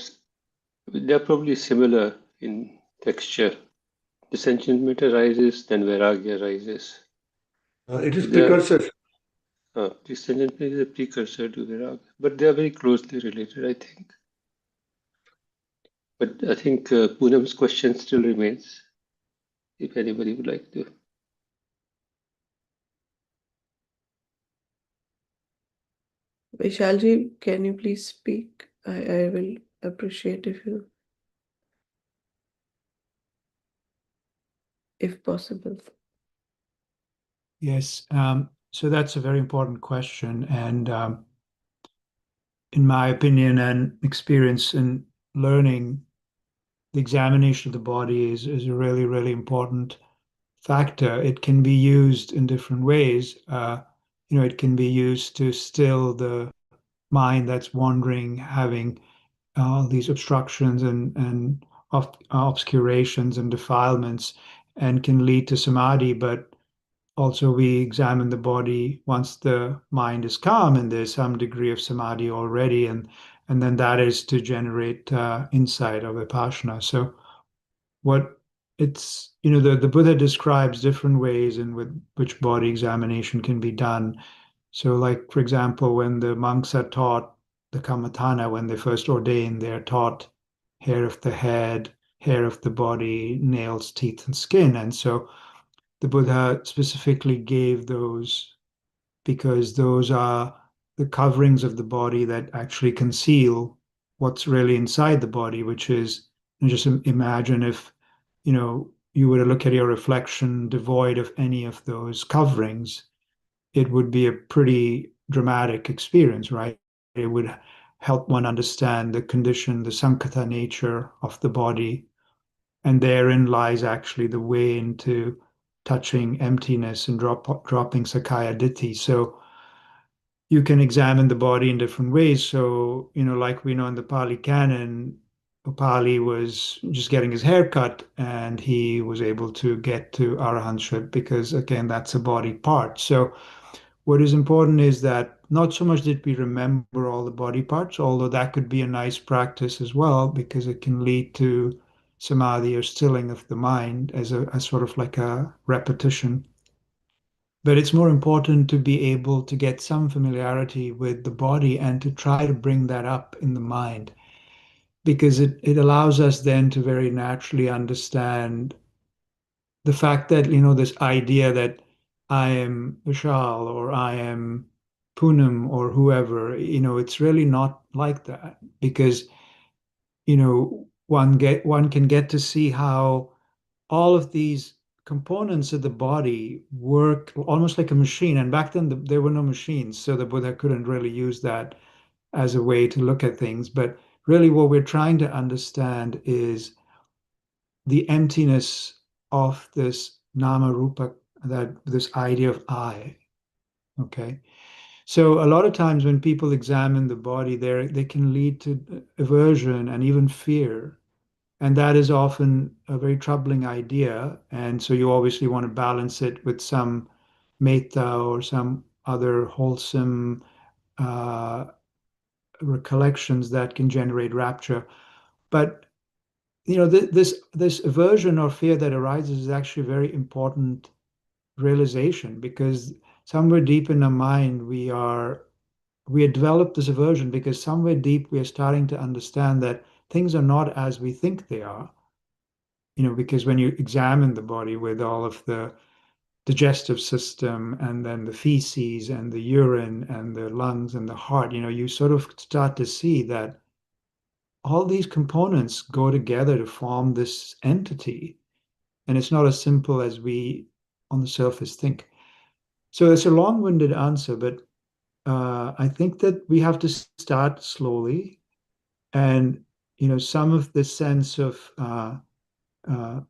[SPEAKER 5] They are probably similar in texture. Disenchantment arises, then Vairagya arises.
[SPEAKER 4] It is
[SPEAKER 5] They are,
[SPEAKER 4] precursor.
[SPEAKER 5] disenchantment is a precursor to Vairagya, but they are very closely related, I think. But I think Poonam's question still remains. If anybody would like to.
[SPEAKER 1] Vishal ji, can you please speak? I will appreciate if possible.
[SPEAKER 6] Yes, so that's a very important question. And in my opinion and experience in learning, the examination of the body is a really, really important factor. It can be used in different ways. It can be used to still the mind that's wandering, having these obstructions and obscurations and defilements, and can lead to samadhi. But also, we examine the body once the mind is calm and there's some degree of samadhi already, and then that is to generate insight or vipassana. So, what it's the Buddha describes different ways in with which body examination can be done. So, like for example, when the monks are taught the kammatthana, when they first ordain, they're taught hair of the head, hair of the body, nails, teeth, and skin. And so the Buddha specifically gave those because those are the coverings of the body that actually conceal what's really inside the body, which is, just imagine if, you were to look at your reflection devoid of any of those coverings, it would be a pretty dramatic experience, right? It would help one understand the condition, the sankata nature of the body, and therein lies actually the way into touching emptiness and dropping Sakaya Ditti. So you can examine the body in different ways. So, like we know in the Pali Canon, Pali was just getting his hair cut and he was able to get to arahantship because, again, that's a body part. So, what is important is that not so much that we remember all the body parts, although that could be a nice practice as well because it can lead to samadhi or stilling of the mind as sort of like a repetition. But it's more important to be able to get some familiarity with the body and to try to bring that up in the mind because it allows us then to very naturally understand the fact that, this idea that I am Vishal or I am Poonam or whoever, it's really not like that because, one can get to see how all of these components of the body work almost like a machine. And back then, there were no machines, so the Buddha couldn't really use that as a way to look at things. But really, what we're trying to understand is the emptiness of this nama rupa, that this idea of I. Okay. So a lot of times when people examine the body, they can lead to aversion and even fear. And that is often a very troubling idea. And so you obviously want to balance it with some metta or some other wholesome uh, recollections that can generate rapture. But this aversion or fear that arises is actually a very important realization because somewhere deep in our mind we have developed this aversion because somewhere deep we are starting to understand that things are not as we think they are. Because when you examine the body with all of the digestive system and then the feces and the urine and the lungs and the heart, you sort of start to see that all these components go together to form this entity. And it's not as simple as we on the surface think. So it's a long-winded answer, but I think that we have to start slowly. And, some of the sense of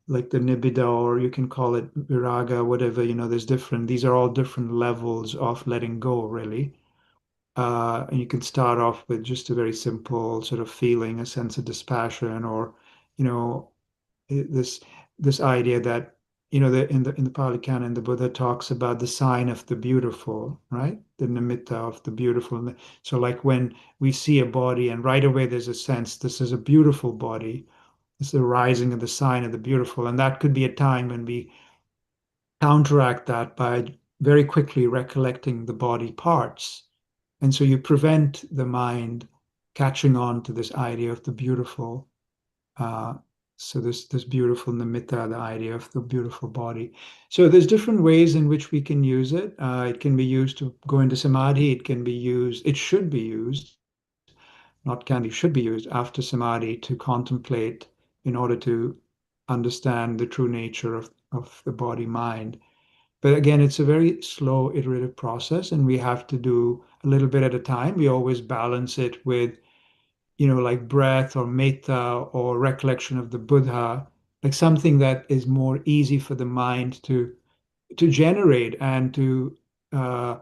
[SPEAKER 6] like the nibbida, or you can call it viraga, whatever, these are all different levels of letting go, really. And you can start off with just a very simple sort of feeling, a sense of dispassion, or, you know, this this idea that, in the Pali Canon, the Buddha talks about the sign of the beautiful, right? The nimitta of the beautiful. So like when we see a body and right away there's a sense this is a beautiful body, it's the rising of the sign of the beautiful. And that could be a time when we counteract that by very quickly recollecting the body parts. And so you prevent the mind catching on to this idea of the beautiful. Uh, so this beautiful nimitta, the idea of the beautiful body. So there's different ways in which we can use it. It can be used to go into samadhi. It can be used, it should be used, not can be, should be used after samadhi to contemplate in order to understand the true nature of the body mind. But again, it's a very slow, iterative process, and we have to do a little bit at a time. We always balance it with, like breath or metta or recollection of the Buddha, like something that is more easy for the mind to generate and uh,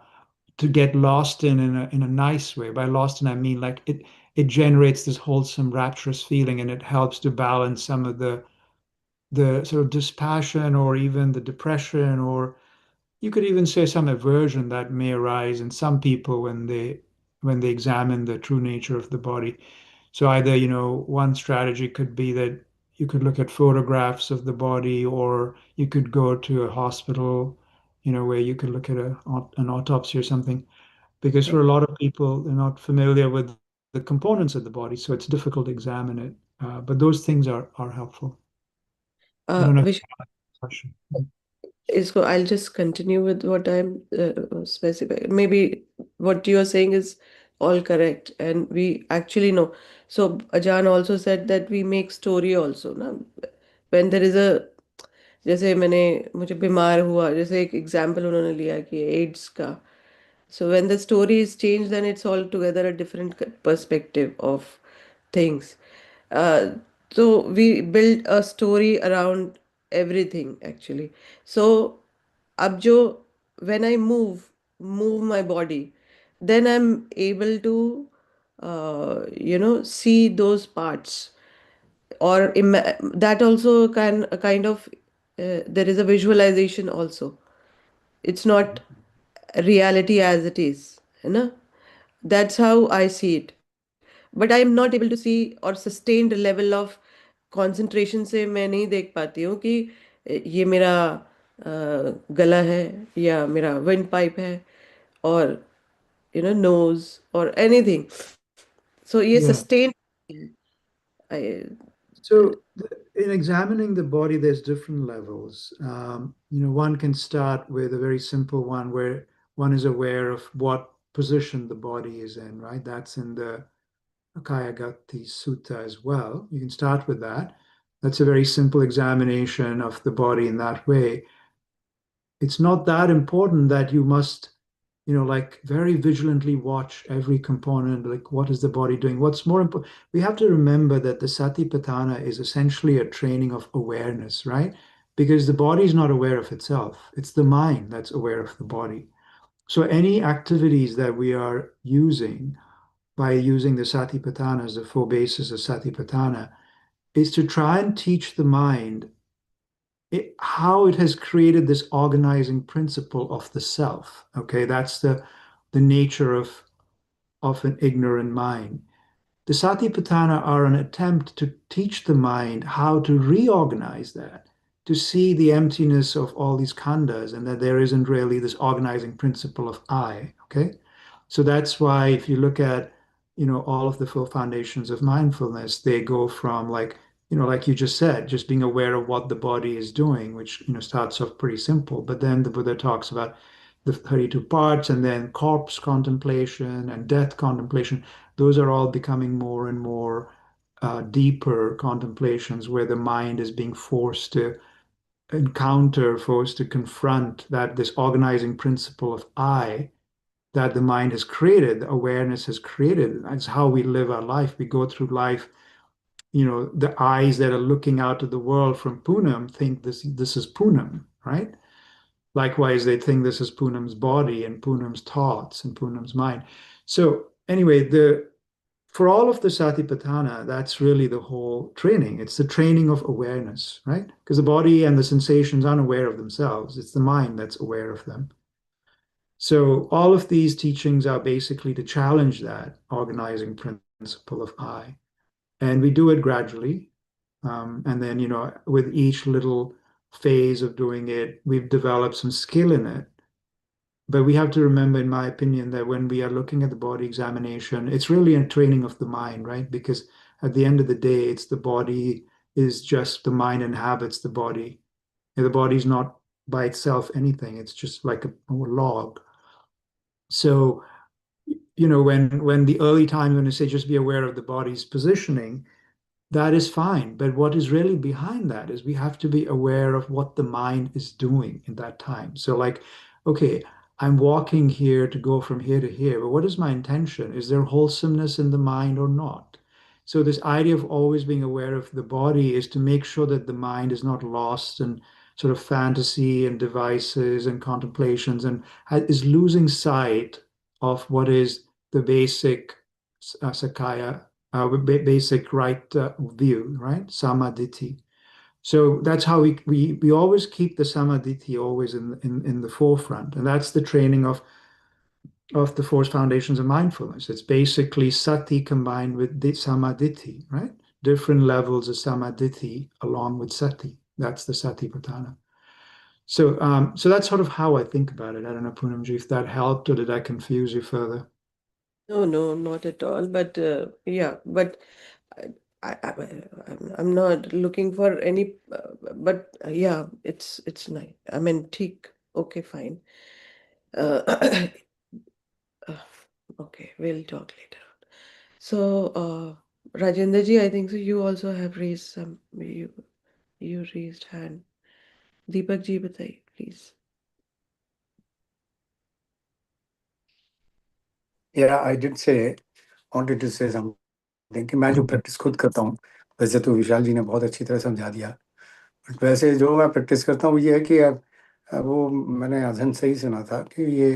[SPEAKER 6] to get lost in a nice way. By lost in, I mean like it generates this wholesome, rapturous feeling, and it helps to balance some of the sort of dispassion or even the depression, or you could even say some aversion that may arise in some people when they examine the true nature of the body. So either, one strategy could be that you could look at photographs of the body, or you could go to a hospital, where you could look at an autopsy or something. Because for a lot of people, they're not familiar with the components of the body, so it's difficult to examine it. But those things are helpful. I don't know if
[SPEAKER 1] Which
[SPEAKER 6] you have a question.
[SPEAKER 1] is go I'll just continue with what I'm specifying. Maybe what you're saying is all correct, and we actually know. So Ajan also said that we make story also, na? When there is a, जैसे मैंने मुझे बीमार हुआ, जैसे एक example उन्होंने लिया कि एड्स का. So when the story is changed, then it's altogether a different perspective of things. Uh, so we build a story around everything actually. So अब जो when I move my body, then I'm able to, see those parts. Or that also can a kind of, there is a visualization also. It's not reality as it is, you know. That's how I see it. But I am not able to see or sustained level of concentration से मैं नहीं देख पाती हूँ कि ये मेरा गला है या मेरा wind pipe है or nose or anything. So ये
[SPEAKER 6] Yeah.
[SPEAKER 1] sustained I,
[SPEAKER 6] So in examining the body, there's different levels. One can start with a very simple one where one is aware of what position the body is in, right? That's in the Kayagati Sutta as well. You can start with that. That's a very simple examination of the body in that way. It's not that important that you must, like very vigilantly watch every component, like what is the body doing? What's more important, we have to remember that the Satipatthana is essentially a training of awareness, right? Because the body is not aware of itself. It's the mind that's aware of the body. So any activities that we are using by using the Satipatthana as the four bases of Satipatthana is to try and teach the mind how it has created this organizing principle of the self. Okay, that's the nature of an ignorant mind. The Satipatthana are an attempt to teach the mind how to reorganize that, to see the emptiness of all these khandhas and that there isn't really this organizing principle of I. Okay, so that's why if you look at, all of the four foundations of mindfulness, they go from like, like you just said, just being aware of what the body is doing, which, starts off pretty simple. But then the Buddha talks about the 32 parts and then corpse contemplation and death contemplation. Those are all becoming more and more deeper contemplations where the mind is being forced to encounter, forced to confront that this organizing principle of I that the mind has created, the awareness has created. That's how we live our life. We go through life, the eyes that are looking out at the world from Poonam think this is Poonam, right? Likewise, they think this is Poonam's body and Poonam's thoughts and Poonam's mind. So anyway, the for all of the Satipatthana, that's really the whole training. It's the training of awareness, right? Because the body and the sensations aren't aware of themselves. It's the mind that's aware of them. So all of these teachings are basically to challenge that organizing principle of I. And we do it gradually. And then, with each little phase of doing it, we've developed some skill in it. But we have to remember, in my opinion, that when we are looking at the body examination, it's really a training of the mind, right? Because at the end of the day, it's the body is just the mind inhabits the body. And the body's not by itself anything. It's just like a log. So, when the early times when you say just be aware of the body's positioning, that is fine. But what is really behind that is we have to be aware of what the mind is doing in that time. So, like, okay, I'm walking here to go from here to here, but what is my intention? Is there wholesomeness in the mind or not? So, this idea of always being aware of the body is to make sure that the mind is not lost in sort of fantasy and devices and contemplations and is losing sight of what is the basic Sakaya basic right view, right? Samaditi. So that's how we always keep the samaditi always in the forefront, and that's the training of the four foundations of mindfulness. It's basically sati combined with samaditi, right? Different levels of samaditi along with sati. That's the satipatthana. So that's sort of how I think about it. I don't know, Poonamji, if that helped or did I confuse you further?
[SPEAKER 1] no, no, not at all. But yeah, but I, I'm not looking for any. But yeah, it's nice. I mean, ठीक. Okay, fine. Uh, uh, okay, we'll talk later. So, Rajendra ji, I think so. You also have raised some. You raised hand. Deepak ji, बताइए, please.
[SPEAKER 7] Yeah, I did say, wanted to say something कि मैं जो practice खुद करता हूँ, वैसे तो विशाल जी ने बहुत अच्छी तरह समझा दिया, बट वैसे जो मैं प्रैक्टिस करता हूँ ये है कि वो मैंने अध्ययन सही सुना था कि ये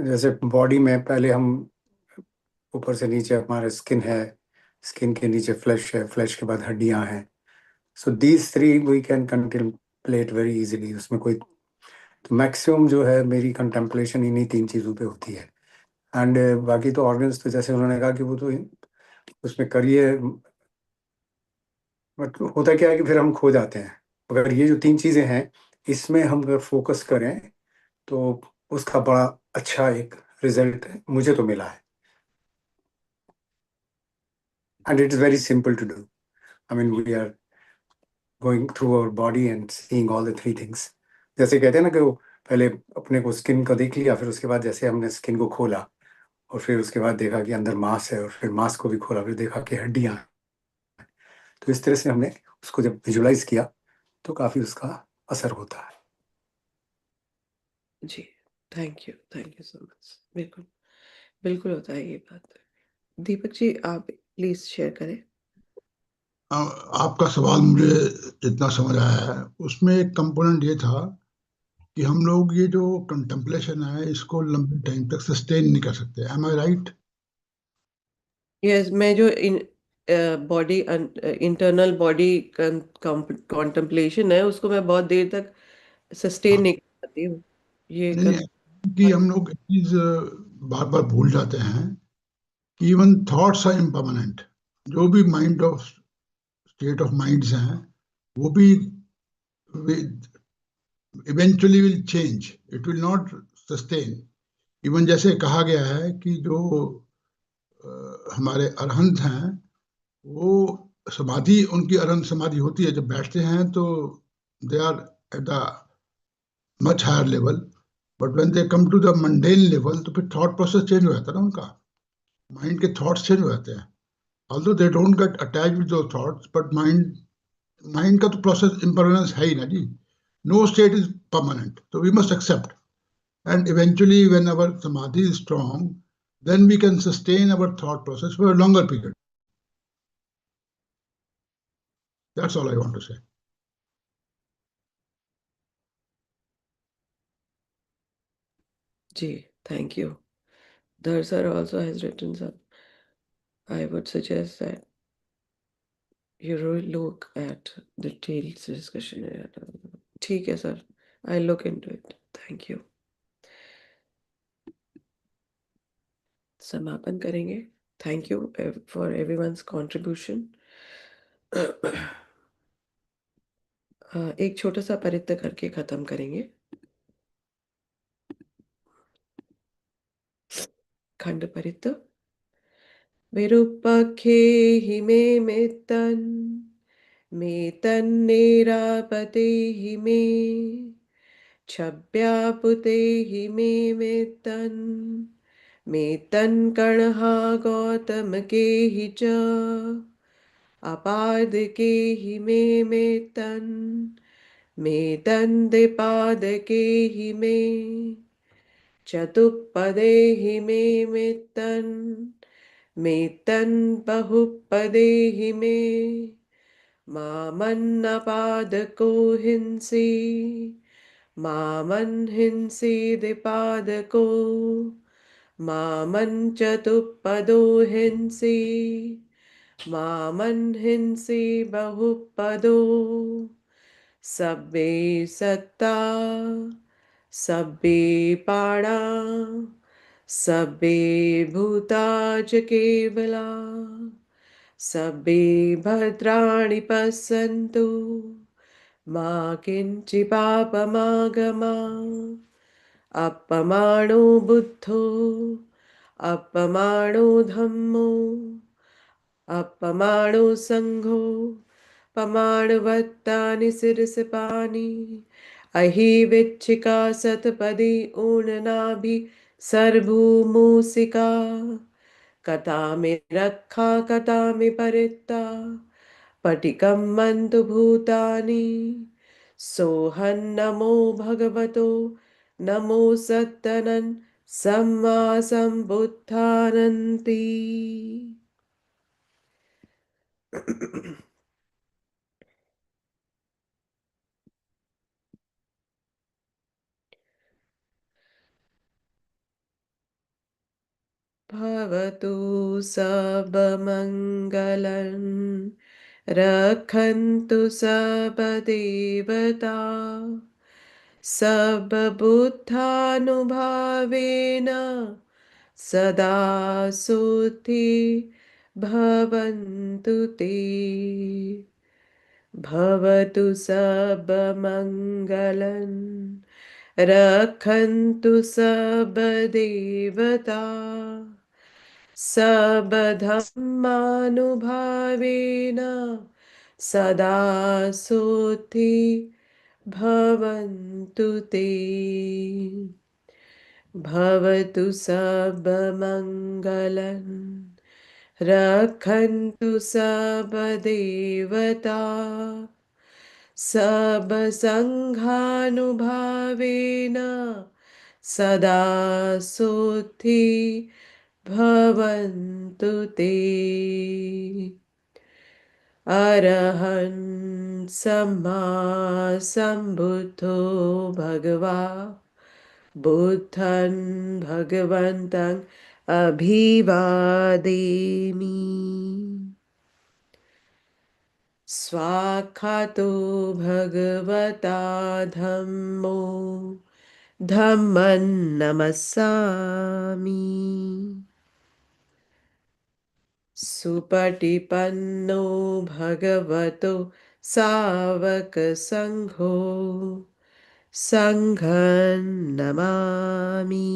[SPEAKER 7] जैसे बॉडी में पहले हम ऊपर से नीचे हमारा स्किन है, स्किन के नीचे फ्लैश है, फ्लैश के बाद हड्डियां हैं. So these three we can contemplate very easily. उसमें कोई तो मैक्सिमम जो है मेरी कंटेम्पलेशन इन्हीं 3 चीज़ों पे होती है. एंड बाकी तो ऑर्गन्स तो जैसे उन्होंने कहा कि वो तो उसमें करिए, बट होता क्या है कि फिर हम खो जाते हैं. अगर ये जो 3 चीज़ें हैं इसमें हम अगर फोकस करें तो उसका बड़ा अच्छा एक रिजल्ट मुझे तो मिला है. And it is very simple to do. I mean we are going through our body and seeing all the 3 things. जैसे कहते हैं ना कि वो पहले अपने को स्किन का देख लिया, फिर उसके बाद जैसे हमने स्किन को खोला और फिर उसके बाद देखा कि अंदर मांस है, और फिर मांस को भी खोला, फिर देखा कि हड्डियां हैं. तो इस तरह से हमने उसको जब विजुलाइज किया तो काफ़ी उसका असर होता है.
[SPEAKER 1] जी, थैंक यू सो मच. बिल्कुल, बिल्कुल होता है ये बात. दीपक जी, आप प्लीज़ शेयर करें.
[SPEAKER 8] आपका सवाल मुझे जितना समझ आया है उसमें एक कंपोनेंट ये था कि हम लोग ये जो कंटेम्पलेशन है इसको लंबे टाइम तक सस्टेन नहीं कर सकते. एम आई राइट?
[SPEAKER 1] यस, मैं जो बॉडी इंटरनल बॉडी कॉन्टेम्पलेशन है उसको मैं बहुत देर तक सस्टेन
[SPEAKER 8] हाँ.
[SPEAKER 1] नहीं कर पाती हूँ. ये
[SPEAKER 8] नहीं
[SPEAKER 1] कर
[SPEAKER 8] नहीं, कि हम लोग एक चीज बार बार भूल जाते हैं कि इवन थॉट्स आर इम्परमानेंट. जो भी mind of state of minds हैं वो भी eventually will change. It will not sustain. Even जैसे कहा गया है कि जो हमारे अरहंत हैं वो समाधि, उनकी अरहंत समाधि होती है, जब बैठते हैं तो they are at the much higher level. But when they come to the mundane level तो फिर थॉट प्रोसेस चेंज हो जाता है ना उनका. माइंड के थॉट्स चेंज हो जाते हैं. Although they don't get attach with those thoughts, but mind mind का तो प्रोसेस इम्परमानेंस है ही ना जी. No state is permanent. तो we must accept. And eventually, when our samadhi is strong, then we can sustain our thought process for a longer period. That's all I want to say.
[SPEAKER 1] जी, thank you. Dhar sir also has written some. I would suggest that you look at the detailed discussion. ठीक है sir, I'll look into it. Thank you. समापन करेंगे. Thank you for everyone's contribution. एक छोटा सा परित्य करके खत्म करेंगे. खंड परित्य. विरूपाख्ये हि मे मित्तन् मे तन्नेरापते हि मे छव्यापुते हि मे मित्तन् मे तन्कणः गौतमके हि च अपादके हि मे मित्तन् मे तन्दिपादके हि मे चतुष्पदे हि मे मित्तन् मेतन् बहुपदे हि मे मामन्नपादको हिंसि मामन्हिंसि दिपादको मामञ्चतुष्पदो हिंसि मामन्हिंसि बहुपदो सब्बे सत्ता सब्बे पाणा सब्बे भूता च केवला सब्बे भद्राणि पश्यन्तु मा किञ्चि पापमागमा अपमानो बुद्धो अपमानो धम्मो अपमानो संघो पमाणवत्तानि शिरसपानि अहि विच्छिका सतपदी ऊननाभि सर्वभूमूसिका कथा में रक्षा कथा में परिता पटिकम मंतु भूतानि सोहन नमो भगवतो नमो सत्तनन सम्मा संबुद्धानन्ति. भवतु सर्वमङ्गलं रक्षन्तु सर्वदेवता सर्वबुद्धानुभावेन सदा सुखी भवन्तु ते भवतु सर्वमङ्गलं रक्षन्तु सर्वदेवता सर्वधर्मानुभावेन सदा सुखी भवन्तु ते भवतु सर्वमङ्गलं रक्षन्तु सर्वदेवता सर्वसङ्घानुभावेन सदा सुखी भवन्तु ते अरहं सम्मा सम्बुद्धो भगवान् बुद्धं भगवन्तं अभिवादेमि स्वाक्षातो भगवता धम्मो धम्मं नमस्सामि सुपटिपन्नो भगवतो सावकसङ्घो सङ्घं Namami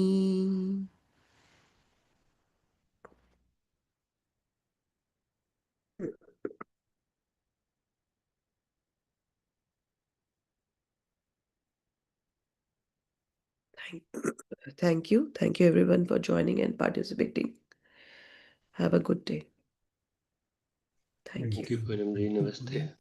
[SPEAKER 1] Thank you. Thank you everyone for joining and participating. Have a good day. Thank you.
[SPEAKER 5] Thank you, Paramji. Namaste.